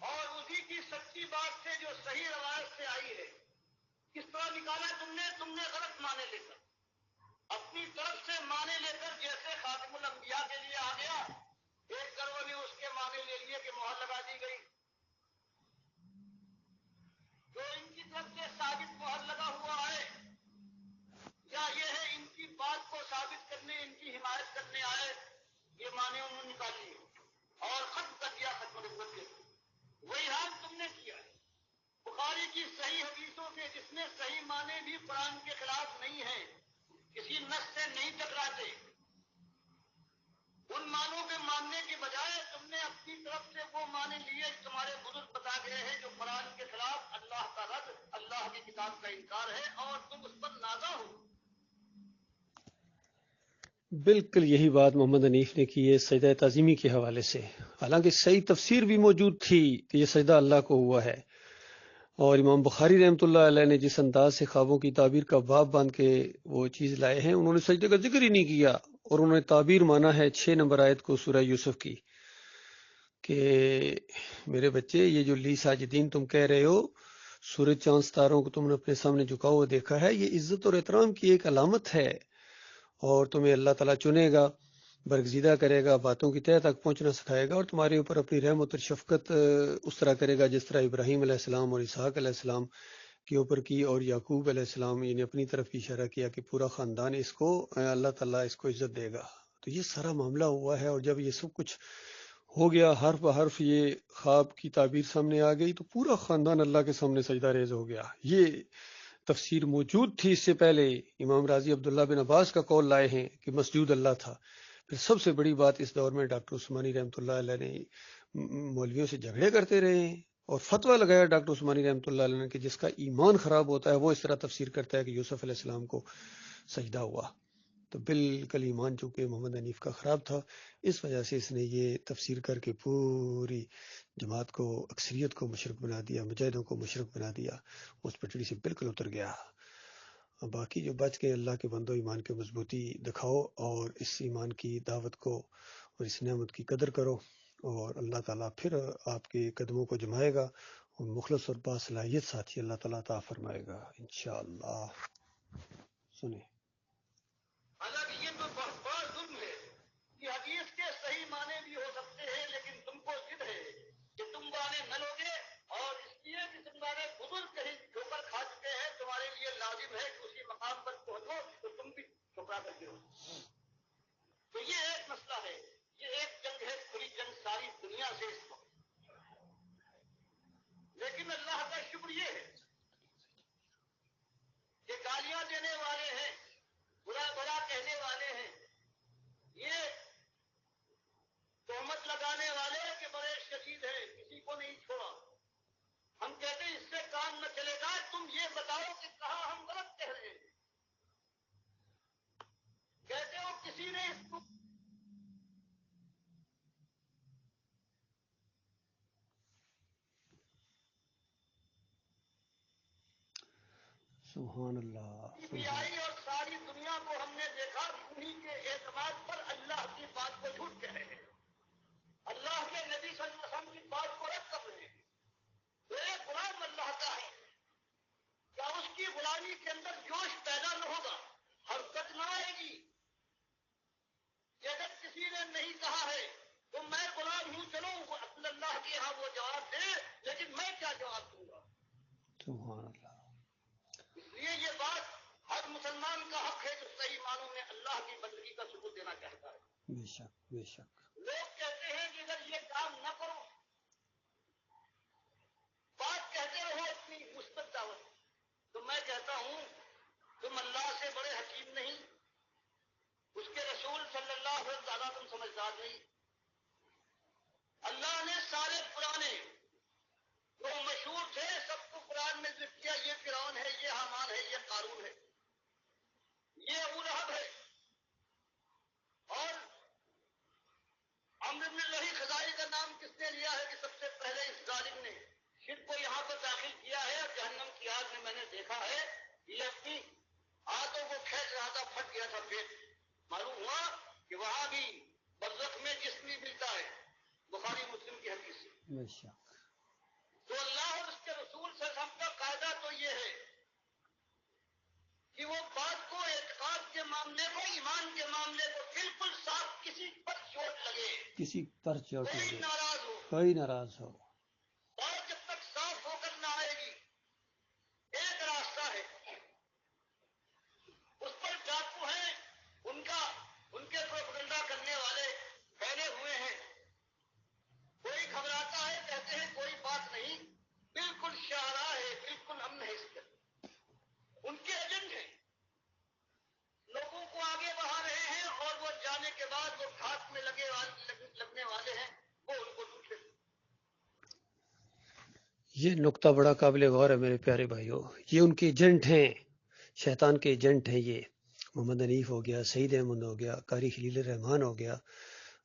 اور اسی کی سچی بات سے جو صحیح روایت سے آئی ہے کس طرح نکالا تم نے غلط معنی لے کر، اپنی طرف سے معنی لے کر. جیسے خاتم الانبیاء کے لیے آ گیا، ایک گروہ نے اس کے معنی لے لیے کہ مہر لگا دی گئی. جو ان کی طرف سے ثابت مہر لگا ہوا ہے، یا یہ ہے ان کی بات کو ثابت کرنے، ان کی حمایت کرنے آئے، یہ معنی انہوں نے نکال لیے اور ختم کر دیا ختم نبوت کے. وہی حال تم نے کیا ہے. بخاری کی صحیح حدیثوں سے جس میں صحیح معنی بھی قرآن کے خلاف نہیں ہے، کسی نص سے نہیں ٹکراتے، ان معنوں کے ماننے کے بجائے تم نے اپنی طرف سے وہ معنی لیے تمہارے بزرگ بتا گئے ہیں جو قرآن کے خلاف اللہ کا رد، اللہ کی کتاب کا انکار ہے، اور تم اس پر نازا ہو. بالکل یہی بات محمد حنیف نے کی ہے سجدہ تعظیمی کے حوالے سے. حالانکہ صحیح تفسیر بھی موجود تھی کہ یہ سجدہ اللہ کو ہوا ہے، اور امام بخاری رحمۃ اللہ علیہ نے جس انداز سے خوابوں کی تعبیر کا باب باندھ کے وہ چیز لائے ہیں، انہوں نے سجدے کا ذکر ہی نہیں کیا، اور انہوں نے تعبیر مانا ہے 6 نمبر آیت کو سورہ یوسف کی کہ میرے بچے یہ جو لی ساجدین تم کہہ رہے ہو، سورج چاند ستاروں کو تم نے اپنے سامنے جھکا ہوا دیکھا ہے، یہ عزت اور احترام کی ایک علامت ہے، اور تمہیں اللہ تعالیٰ چنے گا، برگزیدہ کرے گا، باتوں کی تہہ تک پہنچنا سکھائے گا، اور تمہارے اوپر اپنی رحمت اور شفقت اس طرح کرے گا جس طرح ابراہیم علیہ السلام اور اسحاق علیہ السلام کے اوپر کی، اور یعقوب علیہ السلام یعنی اپنی طرف کی اشارہ کیا کہ پورا خاندان اس کو اللہ تعالیٰ اس کو عزت دے گا. تو یہ سارا معاملہ ہوا ہے، اور جب یہ سب کچھ ہو گیا، حرف بحرف یہ خواب کی تعبیر سامنے آ گئی، تو پورا خاندان اللہ کے سامنے سجدہ ریز ہو گیا. یہ تفسیر موجود تھی اس سے پہلے. امام راضی عبداللہ بن عباس کا قول لائے ہیں کہ مسجود اللہ تھا. پھر سب سے بڑی بات اس دور میں ڈاکٹر عثمانی رحمۃ اللہ علیہ نے مولویوں سے جھگڑے کرتے رہے ہیں، اور فتویٰ لگایا ڈاکٹر عثمانی رحمۃ اللہ علیہ نے کہ جس کا ایمان خراب ہوتا ہے وہ اس طرح تفسیر کرتا ہے کہ یوسف علیہ السلام کو سجدہ ہوا. تو بالکل ایمان چونکہ محمد حنیف کا خراب تھا، اس وجہ سے اس نے یہ تفسیر کر کے پوری جماعت کو، اکثریت کو مشرک بنا دیا، مجاہدوں کو مشرک بنا دیا، اس پٹڑی سے بالکل اتر گیا. باقی جو بچ کے اللہ کے بندو ایمان کی مضبوطی دکھاؤ، اور اس ایمان کی دعوت کو اور اس نعمت کی قدر کرو، اور اللہ تعالیٰ پھر آپ کے قدموں کو جمائے گا، اور مخلص اور باصلاحیت ساتھی اللہ تعالیٰ عطا فرمائے گا انشاءاللہ. سنیں. حالانکہ یہ تو بہت بڑا ظلم ہے کہ حدیث کے صحیح معنی بھی ہو سکتے ہیں، لیکن تم کو ضد ہے کہ تم معنی نہ لوگے، اور اس لیے کہ تمہارے بزرگ کہیں ٹھوکر کھا چکے ہیں، تمہارے لیے لازم ہے کہ اسی مقام پر پہنچو تو تم بھی ٹھکرا کرتے ہو. تو یہ ایک مسئلہ ہے، یہ ایک جنگ ہے، کھلی جنگ ساری دنیا سے اس وقت. لیکن اللہ کا شکر یہ ہے کہ گالیاں دینے والے ہیں، برا برا کہنے والے ہیں، یہ تہمت لگانے والے کہ بڑے شدید ہیں، کسی کو نہیں چھوڑا. ہم کہتے ہیں اس سے کام نہ چلے گا، تم یہ بتاؤ کہ کہاں ہم غلط کہہ رہے ہیں. کہتے ہو کسی نے اس کو سبحان اللہ. پی آئی اور ساری دنیا کو ہم نے دیکھا انہیں کے اعتماد پر اللہ کی بات کو جھوٹ کہہ رہے ہیں، اللہ کے نبی صلی اللہ علیہ وسلم کی بات کو رد کر رہے ہیں. وہ ایک غلام اللہ کا ہے، کیا اس کی غلامی کے اندر جوش پیدا نہ ہوگا، حرکت نہ آئے گی کہ اگر کسی نے نہیں کہا ہے تو میں غلام ہوں، چلو اللہ کے یہاں وہ جواب دے، لیکن میں کیا جواب دوں گا. سبحان اللہ. اس لیے یہ بات ہر مسلمان کا حق ہے جو صحیح معنوں میں اللہ کی بندگی کا ثبوت دینا چاہتا ہے. بے شک بے شک. لوگ کہتے ہیں کہ اگر یہ کام نہ کرو، بات کہتے رہو اپنی مثبت دعوت، تو میں کہتا ہوں کے بڑے حکیم نہیں، اس کے رسول صلی اللہ علیہ وسلم تم سمجھدار نہیں. اللہ نے سارے پرانے جو مشہور تھے سب کو قرآن میں ذکر کیا. یہ فرعون ہے، یہ حامان ہے، یہ قارون ہے، یہ ابو لہب ہے. اور عمرو بن لہی خزائی کا نام کس نے لیا ہے کہ سب سے پہلے اس ظالم نے شرک کو یہاں پر داخل کیا ہے. اور جہنم کی آگ میں نے دیکھا ہے یہ اپنی ہاتھوں کو کھینچ رہا تھا، پھٹ گیا تھا پیٹ. معلوم ہوا کہ وہاں بھی برزخ میں جسم بھی ملتا ہے، بخاری مسلم کی حدیث سے. تو اللہ اور اس کے رسول صلی اللہ علیہ وسلم کا قاعدہ تو یہ ہے کہ وہ بات کو، اعتقاد کے معاملے کو، ایمان کے معاملے کو بالکل صاف، کسی پر چوٹ لگے، کسی پر چوٹ کوئی لگے، ناراض ہو، کوئی ناراض ہو. اور جب تک صاف ہو کر نہ آئے گی. ایک راستہ ہے، اس پر ڈاکو ہیں، ان کے پروپیگنڈا کرنے والے پھیلے ہوئے ہیں. کوئی گھبراتا ہے، کہتے ہیں کوئی بات نہیں، بالکل شاہراہ ہے، بالکل امن ہے. اس کے ان کے ایجنٹ ہیں، لوگوں کو آگے بڑھا رہے ہیں، اور وہ جانے کے بعد وہ گھات میں لگنے والے ہیں، وہ ان کو ڈھونڈ لیتے. یہ نقطہ بڑا قابل غور ہے میرے پیارے بھائیوں. یہ ان کے ایجنٹ ہیں، شیطان کے ایجنٹ ہیں. یہ محمد حنیف ہو گیا، سعید احمد ہو گیا، قاری خلیل الرحمان ہو گیا،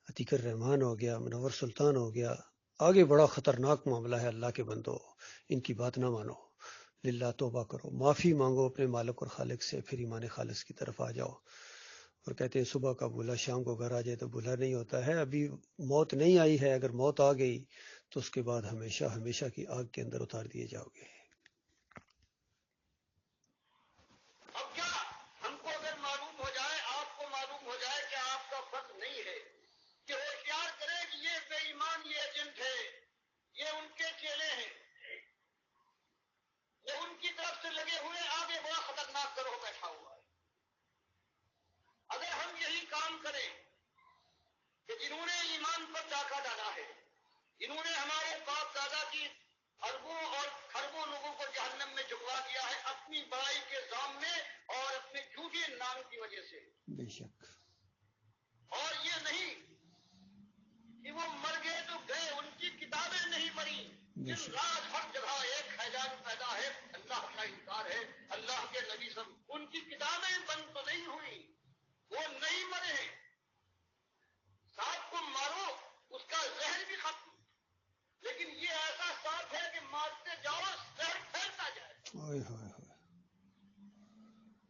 عتیق الرحمان ہو گیا، منور سلطان ہو گیا. آگے بڑا خطرناک معاملہ ہے. اللہ کے بندو، ان کی بات نہ مانو، للہ توبہ کرو، معافی مانگو اپنے مالک اور خالق سے، پھر ایمان خالص کی طرف آ جاؤ. اور کہتے ہیں صبح کا بھولا شام کو گھر آ جائے تو بھولا نہیں ہوتا ہے. ابھی موت نہیں آئی ہے، اگر موت آ گئی تو اس کے بعد ہمیشہ ہمیشہ کی آگ کے اندر اتار دیے جاؤ گے. اب کیا ہم کو اگر معلوم ہو جائے، آپ کو معلوم ہو جائے کہ آپ کا فرض نہیں ہے کہ ہوشیار کرے کہ یہ بے ایمان، یہ ایجنٹ ہے، یہ ان کے چیلے ہیں، یہ ان کی طرف سے لگے ہوئے آگے بڑا خطرناک گروہ بیٹھا ہوا ہے. اگر ہم یہی کام کریں کہ جنہوں نے ایمان پر ڈاکہ ڈالا ہے، جنہوں نے ہمارے باپ دادا کی اربوں اور خربوں لوگوں کو جہنم میں جھکوا دیا ہے اپنی بڑائی کے الزام میں اور اپنے جھوٹے نام کی وجہ سے. بے شک. اور یہ نہیں کہ وہ مر گئے تو گئے، ان کی کتابیں نہیں مری. بے دن شک. رات ہر جگہ ایک حیجان پیدا ہے، اللہ کا انکار ہے، اللہ کے نبی سب ان کی کتابیں بند تو نہیں ہوئی، وہ نہیں مرے ہیں. سانپ کو مارو اس کا زہر بھی ختم، لیکن یہ ایسا سانپ ہے کہ مارتے جاؤ زہر پھیلتا جائے. اوئے ہوئے ہوئے.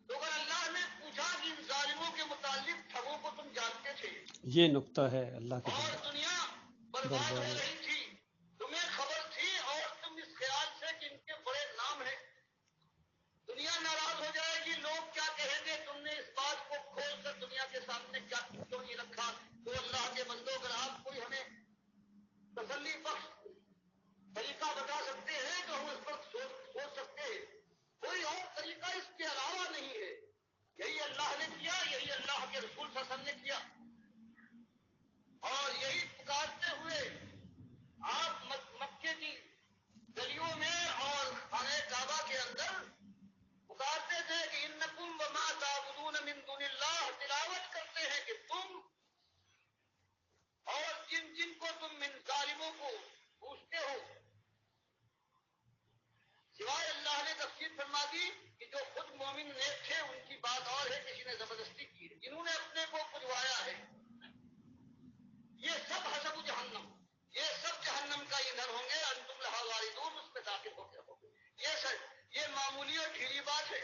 تو اگر اللہ نے پوچھا کہ ان ظالموں کے متعلق ٹھگوں کو تم جانتے تھے یہ نقطہ ہے اللہ کے اور بندو. دنیا برباد ہو رہی تھی، تمہیں خبر تھی اور تم اس خیال سے کہ ان کے بڑے نام ہیں، دنیا ناراض ہو جائے گی، لوگ کیا کہیں گے، تم نے اس بات کو کھول کر دنیا کے سامنے کیا کیوں نہیں رکھا. تو اللہ کے بندوں اگر آپ کوئی ہمیں تسلی بخش طریقہ بتا سکتے ہیں تو ہم اس پر سوچ سکتے ہیں. کوئی اور طریقہ اس کے علاوہ نہیں ہے. یہی اللہ نے کیا، یہی اللہ کے رسول صلی اللہ علیہ وسلم نے کیا، اور یہی پکارتے ہوئے آپ مکے کی گلیوں میں اور خانہ کعبہ کے اندر پکارتے تھے کہ انکم وما تعبدون من دون اللہ، تلاوت کرتے ہیں کہ تم اور جن جن کو تم من ظالموں کو پوچھتے ہو، سوائے اللہ نے تفسیر فرما دی کہ جو خود مومن نیک تھے ان کی بات اور ہے، کسی نے زبردستی کی ہے، جنہوں نے اپنے کو پجوایا ہے، یہ سب حسب جہنم، یہ سب جہنم کا ایندھن ہوں گے. انتم لہا واردون، اس میں داخل ہو کے رہو گے. یہ معمولی اور ڈھیلی بات ہے.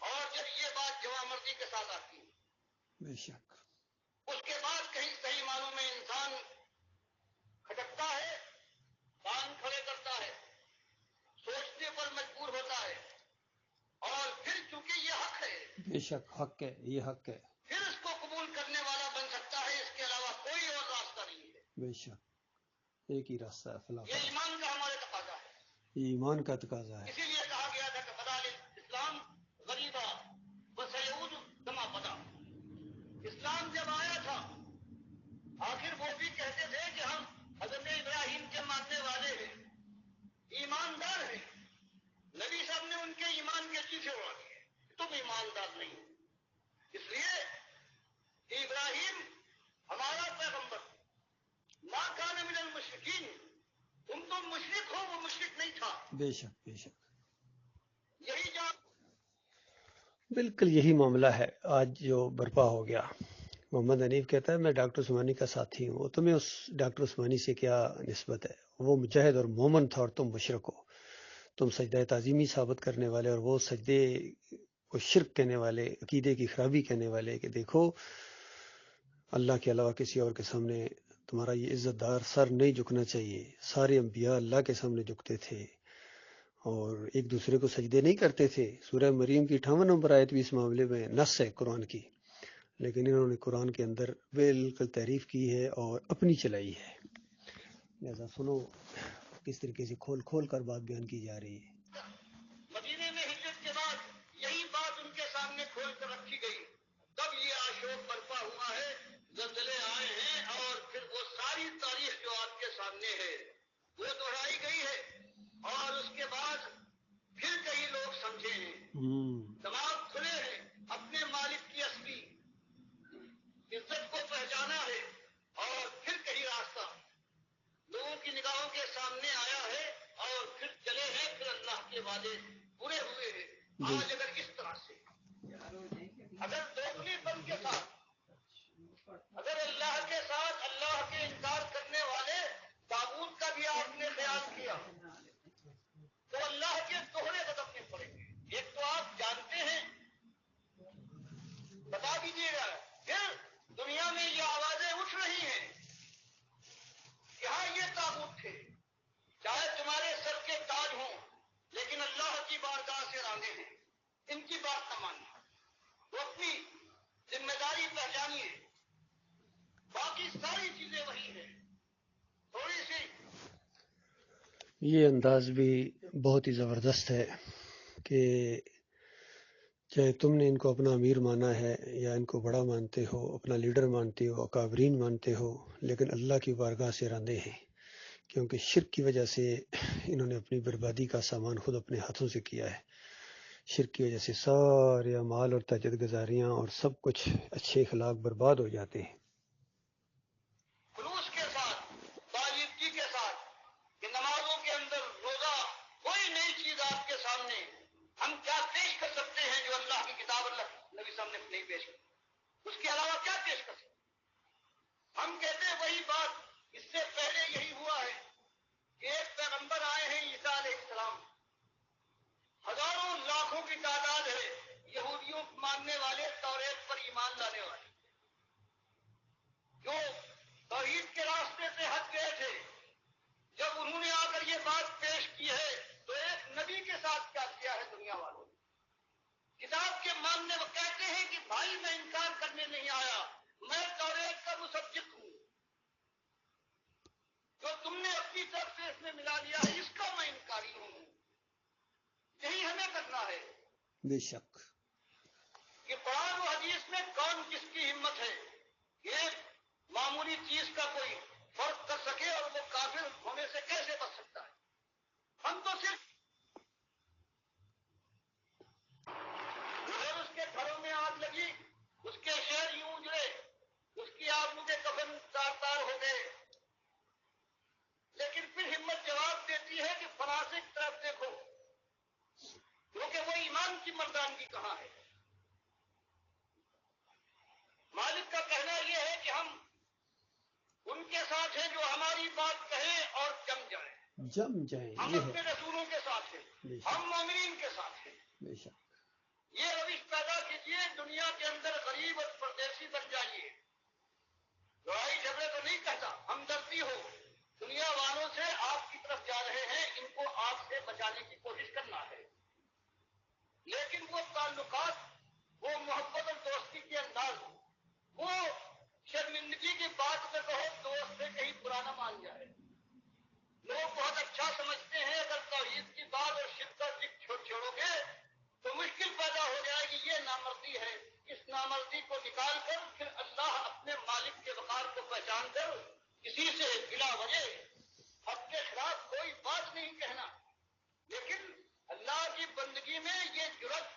اور جب یہ بات جوان مرضی کے ساتھ آتی ہے، بے شک. اس کے بعد کہیں صحیح معنوں میں انسان کھٹکتا ہے، کان کھڑے کرتا ہے، سوچنے پر مجبور ہوتا ہے، اور پھر چونکہ یہ حق ہے، بے شک حق ہے، یہ حق ہے. پھر اس کو قبول کرنے والا بن سکتا ہے. اس کے علاوہ کوئی اور راستہ نہیں ہے. بے شک ایک ہی راستہ ہے، فلاح یہ ایمان کا ہمارے تقاضا ہے. یہ ایمان کا تقاضا ہے. اسی لیے کہا گیا تھا کہ بدال اسلام غریبا وسیعود کما بدا. اسلام جب آیا تھا آخر وہ بھی کہتے تھے کہ ہم حضرت ابراہیم کے ماننے والے ہیں، ایماندار ہیں. نبی صاحب نے ان کے ایمان کے مٹی سے اڑا دیے، تم ایماندار نہیں ہو۔ اس لیے ابراہیم ہمارا پیغمبر ما کان من المشرکین، تم تو مشرک ہو، وہ مشرک نہیں تھا۔ بے شک بے شک، یہی جان بالکل یہی معاملہ ہے آج جو برپا ہو گیا۔ محمد حنیف کہتا ہے میں ڈاکٹر عثمانی کا ساتھی ہوں، تمہیں اس ڈاکٹر عثمانی سے کیا نسبت ہے؟ وہ مجاہد اور مومن تھا اور تم مشرک ہو، تم سجدہ تعظیمی ثابت کرنے والے اور وہ سجدے کو شرک کہنے والے، عقیدے کی خرابی کہنے والے کہ دیکھو اللہ کے علاوہ کسی اور کے سامنے تمہارا یہ عزت دار سر نہیں جھکنا چاہیے۔ سارے انبیاء اللہ کے سامنے جھکتے تھے اور ایک دوسرے کو سجدے نہیں کرتے تھے۔ سورہ مریم کی 58 نمبر آیت بھی اس معاملے میں نص ہے قرآن کی، لیکن انہوں نے قرآن کے اندر بالکل تعریف کی ہے اور اپنی چلائی ہے۔ لہذا سنو کس طریقے سے کھول کھول کر بات بیان کی جا رہی ہے۔ مدینے میں ہجرت کے بعد یہی بات ان کے سامنے کھول کر رکھی گئی، تب یہ آشوب برپا ہوا ہے، زلزلے آئے ہیں، اور پھر وہ ساری تاریخ جو آپ کے سامنے ہے وہ دہرائی گئی ہے، اور اس کے بعد پھر کئی لوگ سمجھے ہیں، دماغ کھلے ہیں، اپنے مالک کی اصلی عزت کو پہچانا ہے، اور پھر کہیں راستہ لوگوں کی نگاہوں کے سامنے آیا ہے، اور پھر چلے ہیں، پھر اللہ کے وعدے پورے ہوئے ہیں۔ آج اگر اس طرح سے اگر دوگلی پن کے ساتھ اگر اللہ کے ساتھ اللہ کے انکار کرنے والے تابوت کا بھی آپ نے خیال کیا تو اللہ کے دوہرے قدم میں پڑیں گے۔ ایک تو آپ جانتے ہیں، بتا دیجیے گا، پھر دنیا میں یہ آوازیں اٹھ رہی ہیں، یہاں یہ تابوت تھے، چاہے تمہارے سر کے تاج ہوں، لیکن اللہ کی بارگاہ سے راندے ہیں، ان کی بات نہ ماننا، وہ اپنی ذمہ داری پہچانیے، باقی ساری چیزیں وہی ہیں، تھوڑی سی یہ انداز بھی بہت ہی زبردست ہے کہ چاہے تم نے ان کو اپنا امیر مانا ہے یا ان کو بڑا مانتے ہو، اپنا لیڈر مانتے ہو، اکابرین مانتے ہو، لیکن اللہ کی بارگاہ سے راندے ہیں، کیونکہ شرک کی وجہ سے انہوں نے اپنی بربادی کا سامان خود اپنے ہاتھوں سے کیا ہے۔ شرک کی وجہ سے سارے اعمال اور تہجد گزاریاں اور سب کچھ اچھے اخلاق برباد ہو جاتے ہیں۔ خلوص کے ساتھ، بالیدگی کے ساتھ، کہ نمازوں کے اندر روزہ کوئی نئی چیز آپ کے سامنے ہم کیا پیش کر سکتے ہیں جو اللہ کی کتاب اللہ نبی صاحب نے نہیں پیش کی، اس کے علاوہ کیا پیش کر سکتے ہیں؟ ہم کہتے ہیں وہی بات، اس سے پہلے یہی ہوا ہے کہ ایک پیغمبر آئے ہیں عیسیٰ علیہ السلام، ہزاروں لاکھوں کی تعداد ہے یہودیوں ماننے والے، توریت پر ایمان لانے والے، جو توحید کے راستے سے ہٹ گئے تھے۔ جب انہوں نے آ کر یہ بات پیش کی ہے تو ایک نبی کے ساتھ کیا کیا ہے دنیا والوں نے؟ کتاب کے ماننے وہ کہتے ہیں کہ بھائی میں انکار کرنے نہیں آیا، میں توریت کا مصدق ہوں، جو تم نے اپنی طرف سے اس میں ملا لیا ہے اس کا میں انکاری ہوں۔ یہی ہمیں کرنا ہے بے شک کہ قرآن و حدیث میں کون کس کی ہمت ہے کہ ایک معمولی چیز کا کوئی فرق کر سکے اور وہ کافر ہونے سے کیسے بچ سکتا ہے؟ ہم تو صرف اگر اس کے گھروں میں آگ لگی، اس کے شہر یوں اجڑے، اس کی آبرو کے کفن تار تار ہو گئے، لیکن پھر ہمت جواب دیتی ہے کہ فلاسفے کی طرف دیکھو، کیونکہ وہ ایمان کی مردانگی کہاں ہے؟ مالک کا کہنا یہ ہے کہ ہم ان کے ساتھ ہیں جو ہماری بات کہیں اور جم جائیں، ہم یہ اپنے ہے رسولوں کے ساتھ ہیں، بے شک ہم مومنین کے ساتھ ہیں۔ بے شک یہ روش پیدا کیجیے، دنیا کے اندر غریب اور پردیسی بن جائیے۔ لڑائی جھگڑے تو نہیں کہتا، ہمدردی ہو، دنیا والوں سے آپ کی طرف جا رہے ہیں، ان کو آپ سے بچانے کی کوشش کرنا ہے، لیکن وہ تعلقات، وہ محبت اور دوستی کے انداز، وہ شرمندگی کی بات میں کہو دوست سے کہیں پرانا مان جائے۔ لوگ بہت اچھا سمجھتے ہیں اگر توحید کی بات اور شرک کا ذکر چھوڑو گے تو مشکل پیدا ہو جائے گی، یہ نامردی ہے۔ اس نامردی کو نکال کر پھر اللہ اپنے مالک کے وقار کو پہچان کر کسی سے بلا وجہ حق کے خلاف کوئی بات نہیں کہنا، لیکن اللہ کی بندگی میں یہ جرأت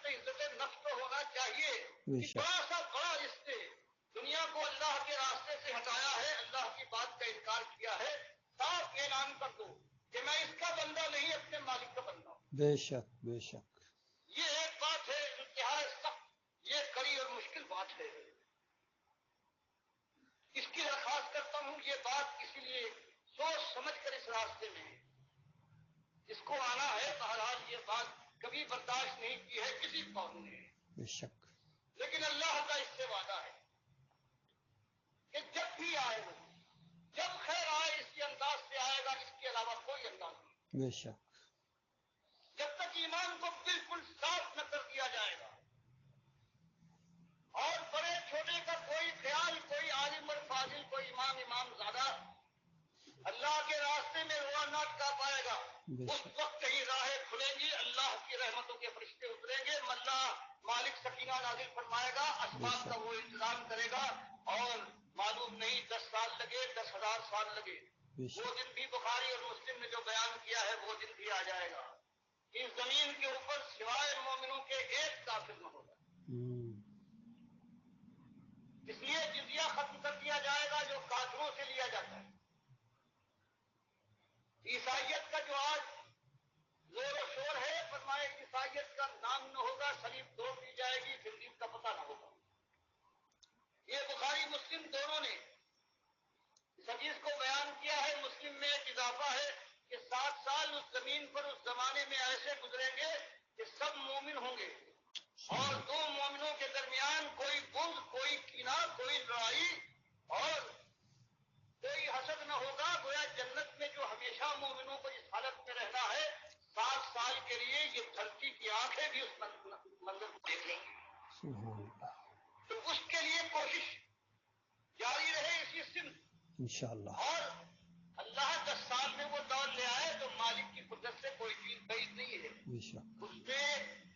بے کہ شک بڑا سا بڑا اس نے دنیا کو اللہ کے راستے سے ہٹایا ہے، اللہ کی بات کا انکار کیا ہے. صاف اعلان کر دو کہ میں اس کا بندہ نہیں، اپنے مالک کا بندہ ہوں. بے شک بے شک یہ ایک بات ہے انتہائی سخت، یہ کڑی اور مشکل بات ہے. اس کی درخواست کرتا ہوں، یہ بات اسی لیے سوچ سمجھ کر اس راستے میں جس کو آنا ہے. بہرحال یہ بات کبھی برداشت نہیں کی ہے کسی قوم نے، بے شک لیکن اللہ کا اس سے وعدہ ہے کہ جب بھی آئے وہ، جب خیر آئے اسی انداز سے آئے گا، اس کے علاوہ کوئی انداز نہیں. بے شک جب تک ایمان کو بالکل صاف نہ کر دیا جائے گا اور بڑے چھوٹے کا کوئی خیال، کوئی عالم اور فاضل، کوئی امام زیادہ اللہ کے راستے میں روا نہ ٹکا پائے گا، بے اس شک وقت کہیں راہیں کھلیں گی، اللہ کی رحمتوں کے فرشتے اتریں گے، اللہ مالک سکینہ نازل فرمائے گا، اسباب کا وہ انتظام کرے گا، اور معلوم نہیں 10 سال لگے، 10,000 سال لگے. بے وہ شک دن بھی بخاری اور مسلم نے جو بیان کیا ہے وہ دن بھی آ جائے گا. اس زمین کے اوپر سوائے مومنوں کے ایک کافر نہ ہوگا. اس لیے جزیہ ختم کر دیا جائے گا جو کافروں سے لیا جاتا ہے. عیسائیت کا جو آج زور و شور ہے، فرمائے عیسائیت کا نام نہ ہوگا، صلیب توڑ دی جائے گی، پھر دین کا پتہ نہ ہوگا. یہ بخاری مسلم دونوں نے اس حدیث کو بیان کیا ہے. مسلم میں ایک اضافہ ہے کہ 7 سال اس زمین پر اس زمانے میں ایسے گزریں گے کہ سب مومن ہوں گے، اور دو مومنوں کے درمیان کوئی بغض، کوئی کینہ، کوئی لڑائی اور کوئی حسد نہ ہوگا. گویا جنت میں جو ہمیشہ مومنوں کو اس حالت میں رہنا ہے، 7 سال کے لیے یہ دھرتی کی آنکھیں بھی اس منظر کو دیکھ لیں گی. سبحان اللہ تو اس کے لیے کوشش جاری رہے اسی سمت. انشاءاللہ اور اللہ 10 سال میں وہ دور لے آئے تو مالک کی قدرت سے کوئی چیز بعید نہیں ہے. بے شک اس میں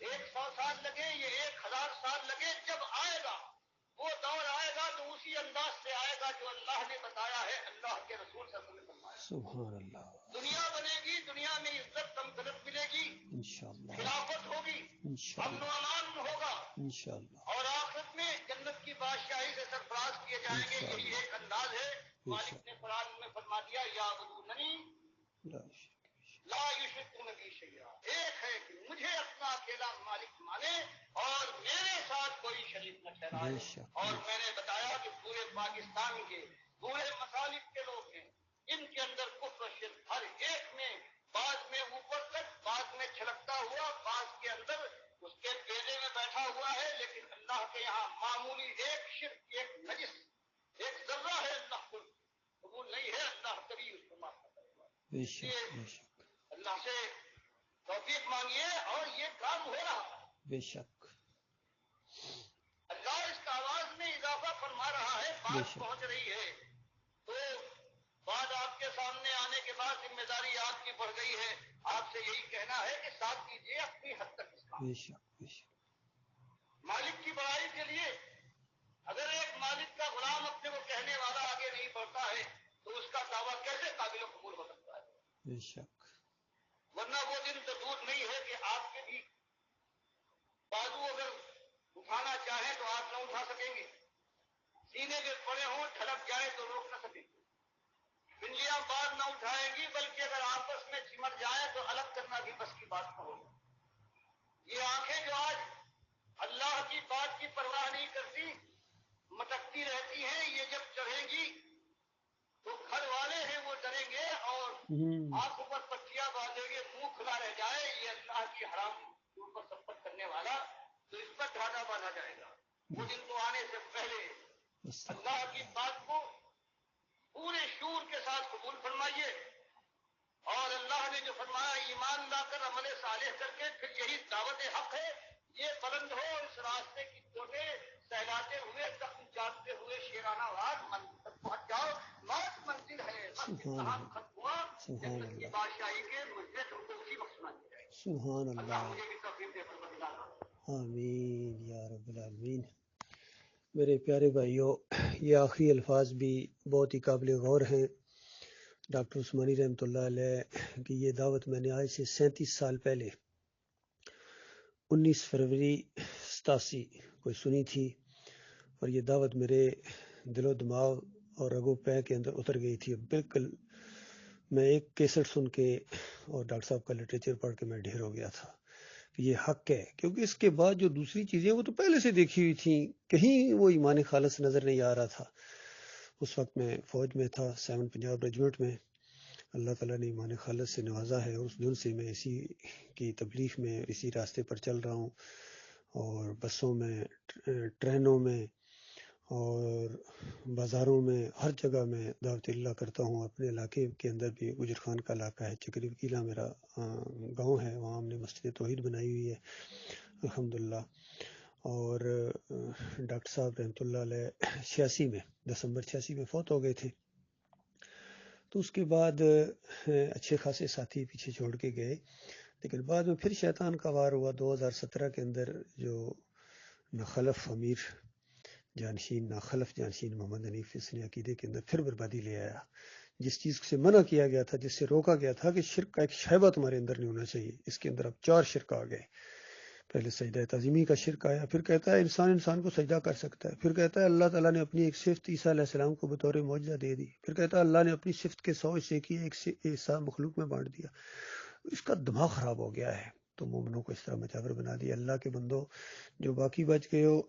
100 سال لگے، یہ 1000 سال لگے، جب آئے گا وہ دور آئے گا تو اسی انداز سے آئے گا جو اللہ نے بتایا ہے، اللہ کے رسول صلی اللہ علیہ وسلم نے فرمایا. سبحان اللہ دنیا بنے گی، دنیا میں عزت تمکنت ملے گی، انشاءاللہ خلافت ہوگی، امن و انشاءاللہ امان ہوگا، انشاءاللہ اور آخرت میں جنت کی بادشاہی سے سرفراز کیے جائیں گے. یہی انشاءاللہ ایک انداز ہے. بے مالک شک نے قرآن میں فرما دیا، یا بدوننی لا شک بے شک لا یشرکون بی شیئا. ایک ہے کہ مجھے اپنا اکیلا مالک مانے اور میرے ساتھ کوئی شریک نہ ٹھہرائے. بے شک اور میں نے بتایا کہ پورے پاکستان کے پورے مخالف کے لوگ ہیں، ان کے اندر کفر و شرک ہر ایک میں، بعض میں اوپر تک، بعض میں چھلکتا ہوا، بعض کے اندر اس کے بیڑے میں بیٹھا ہوا ہے. لیکن اللہ کے یہاں معمولی ایک شرک، ایک نجس، ایک ذرہ ہے، اللہ کو قبول نہیں ہے. اللہ کبھی اس کو معاف نہ کرے گا. بے شک بے شک اللہ سے توفیق مانگیے، اور یہ کام ہو رہا ہے. بے شک اللہ اس کا آواز میں اضافہ فرما رہا ہے، بے بات شک پہنچ رہی ہے. تو بات آپ کے سامنے آنے کے بعد ذمہ داری آپ کی بڑھ گئی ہے. آپ سے یہی کہنا ہے کہ ساتھ دیجیے اپنی حد تک اس کا. بے شک بے شک مالک کی بڑائی کے لیے اگر ایک مالک کا غلام اپنے کو کہنے والا آگے نہیں بڑھتا ہے تو اس کا دعویٰ کیسے قابل قبول ہو سکتا ہے؟ بے شک ورنہ وہ دن تو دور نہیں ہے کہ آپ کے بھی بازو اگر اٹھانا چاہیں تو آپ نہ اٹھا سکیں گے، سینے کے پڑے ہوں ٹھلک جائے تو روک نہ سکیں گے، پنجلیاں بار نہ اٹھائیں گی، بلکہ اگر آپس میں چمٹ جائیں تو الگ کرنا بھی بس کی بات نہ ہوگی. یہ آنکھیں جو آج اللہ کی بات کی پرواہ نہیں کرتی، مٹکتی رہتی ہیں، یہ جب چڑھیں گی تو گھر والے ہیں وہ ڈریں گے اور آنکھوں پر پٹیاں باندھیں گے، منہ کھلا رہ جائے. یہ اللہ کی حرام کے اوپر سبقت کرنے والا، تو اس پر دھاگا باندھا جائے گا. وہ دن تو آنے سے پہلے اللہ کی بات کو پورے شور کے ساتھ قبول فرمائیے. اور اللہ نے جو فرمایا ایمان لا کر عمل صالح کر کے پھر یہی دعوت حق ہے. یہ بلند ہو، اس راستے کی چوٹیں سہلاتے ہوئے، زخم چاٹتے ہوئے شیرانہ وار منزل تک پہنچ جاؤ. موت منزل ہے، بس امتحان ختم ہوا، جنت کی بادشاہی کے مجھے تم کو اسی وقت سنا دی جائے گی. سبحان اللہ اللہ مجھے بھی توفیق دے پروردگار. آمین یا رب العالمین. میرے پیارے بھائیوں، یہ آخری الفاظ بھی بہت ہی قابل غور ہیں. ڈاکٹر عثمانی رحمۃ اللہ علیہ کی یہ دعوت میں نے آج سے 37 سال پہلے 19 فروری 87 کوئی سنی تھی، اور یہ دعوت میرے دل و دماغ اور رگ و پے کے اندر اتر گئی تھی. بالکل میں ایک کیسٹ سن کے اور ڈاکٹر صاحب کا لٹریچر پڑھ کے میں ڈھیر ہو گیا تھا کہ یہ حق ہے، کیونکہ اس کے بعد جو دوسری چیزیں وہ تو پہلے سے دیکھی ہوئی تھیں، کہیں وہ ایمان خالص نظر نہیں آ رہا تھا. اس وقت میں فوج میں تھا، 7 پنجاب ریجمنٹ میں. اللہ تعالیٰ نے ایمان خالص سے نوازا ہے، اور اس دن سے میں اسی کی تبلیغ میں اسی راستے پر چل رہا ہوں، اور بسوں میں، ٹرینوں میں اور بازاروں میں، ہر جگہ میں دعوت اللہ کرتا ہوں. اپنے علاقے کے اندر بھی گجر خان کا علاقہ ہے، چکری وکیلا میرا گاؤں ہے، وہاں ہم نے مسجد توحید بنائی ہوئی ہے الحمدللہ. اور ڈاکٹر صاحب رحمۃ اللہ علیہ 86 میں، دسمبر 86 میں فوت ہو گئے تھے. تو اس کے بعد اچھے خاصے ساتھی پیچھے چھوڑ کے گئے، لیکن بعد میں پھر شیطان کا وار ہوا 2017 کے اندر. جو ناخلف امیر جانشین، ناخلف جانشین محمد حنیف، اس نے عقیدے کے اندر پھر بربادی لے آیا. جس چیز سے منع کیا گیا تھا، جس سے روکا گیا تھا کہ شرک کا ایک شائبہ تمہارے اندر نہیں ہونا چاہیے، اس کے اندر اب 4 شرک آ گئے. پہلے سجدہ تعظیمی کا شرک آیا، پھر کہتا ہے انسان کو سجدہ کر سکتا ہے، پھر کہتا ہے اللہ تعالیٰ نے اپنی ایک صفت عیسیٰ علیہ السلام کو بطور معجزہ دے دی، پھر کہتا ہے اللہ نے اپنی صفت کے 100 حصے کیے، ایک حصہ مخلوق میں بانٹ دیا. اس کا دماغ خراب ہو گیا ہے. تو مومنوں کو اس طرح مجاور بنا دیا. اللہ کے بندو جو باقی بچ گئے ہو،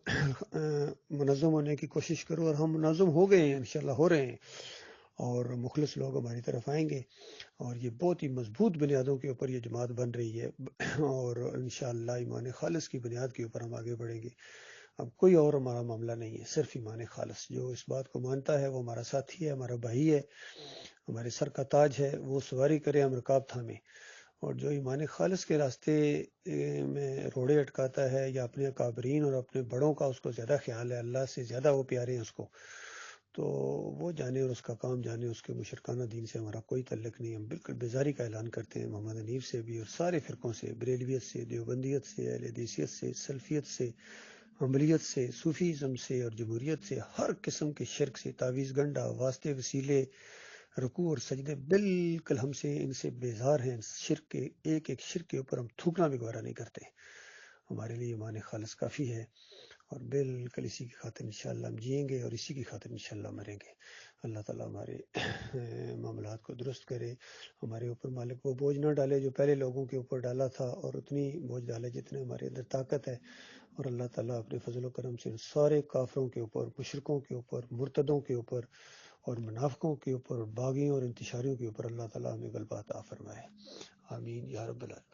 منظم ہونے کی کوشش کرو، اور ہم منظم ہو گئے ہیں، انشاءاللہ ہو رہے ہیں، اور مخلص لوگ ہماری طرف آئیں گے، اور یہ بہت ہی مضبوط بنیادوں کے اوپر یہ جماعت بن رہی ہے، اور انشاءاللہ ایمان خالص کی بنیاد کے اوپر ہم آگے بڑھیں گے. اب کوئی اور ہمارا معاملہ نہیں ہے، صرف ایمان خالص. جو اس بات کو مانتا ہے وہ ہمارا ساتھی ہے، ہمارا بھائی ہے، ہمارے سر کا تاج ہے. وہ سواری کرے، ہم رکاب تھامے. اور جو ایمان خالص کے راستے میں روڑے اٹکاتا ہے، یا اپنے اکابرین اور اپنے بڑوں کا اس کو زیادہ خیال ہے، اللہ سے زیادہ وہ پیارے ہیں اس کو، تو وہ جانے اور اس کا کام جانے. اس کے مشرکانہ دین سے ہمارا کوئی تعلق نہیں. ہم بالکل بیزاری کا اعلان کرتے ہیں محمد حنیف سے بھی، اور سارے فرقوں سے، بریلویت سے، دیوبندیت سے، اہل حدیثیت سے، سلفیت سے، حنبلیت سے، صوفیزم سے اور جمہوریت سے. ہر قسم کے شرک سے، تعویذ گنڈا، واسطے وسیلے، رکوع اور سجدے، بالکل ہم سے ان سے بیزار ہیں. شرک کے ایک شرک کے اوپر ہم تھوکنا بھی گوارا نہیں کرتے. ہمارے لیے ایمان خالص کافی ہے، اور بالکل اسی کی خاطر انشاءاللہ ہم جئیں گے، اور اسی کی خاطر انشاءاللہ مریں گے. اللہ تعالیٰ ہمارے معاملات کو درست کرے. ہمارے اوپر مالک وہ بوجھ نہ ڈالے جو پہلے لوگوں کے اوپر ڈالا تھا، اور اتنی بوجھ ڈالے جتنے ہمارے اندر طاقت ہے. اور اللہ تعالیٰ اپنے فضل و کرم سے ان سارے کافروں کے اوپر، مشرکوں کے اوپر، مرتدوں کے اوپر، اور منافقوں کے اوپر، باغیوں اور انتشاریوں کے اوپر اللہ تعالیٰ ہمیں غلبہ عطا فرمائے. آمین یا رب العالمین.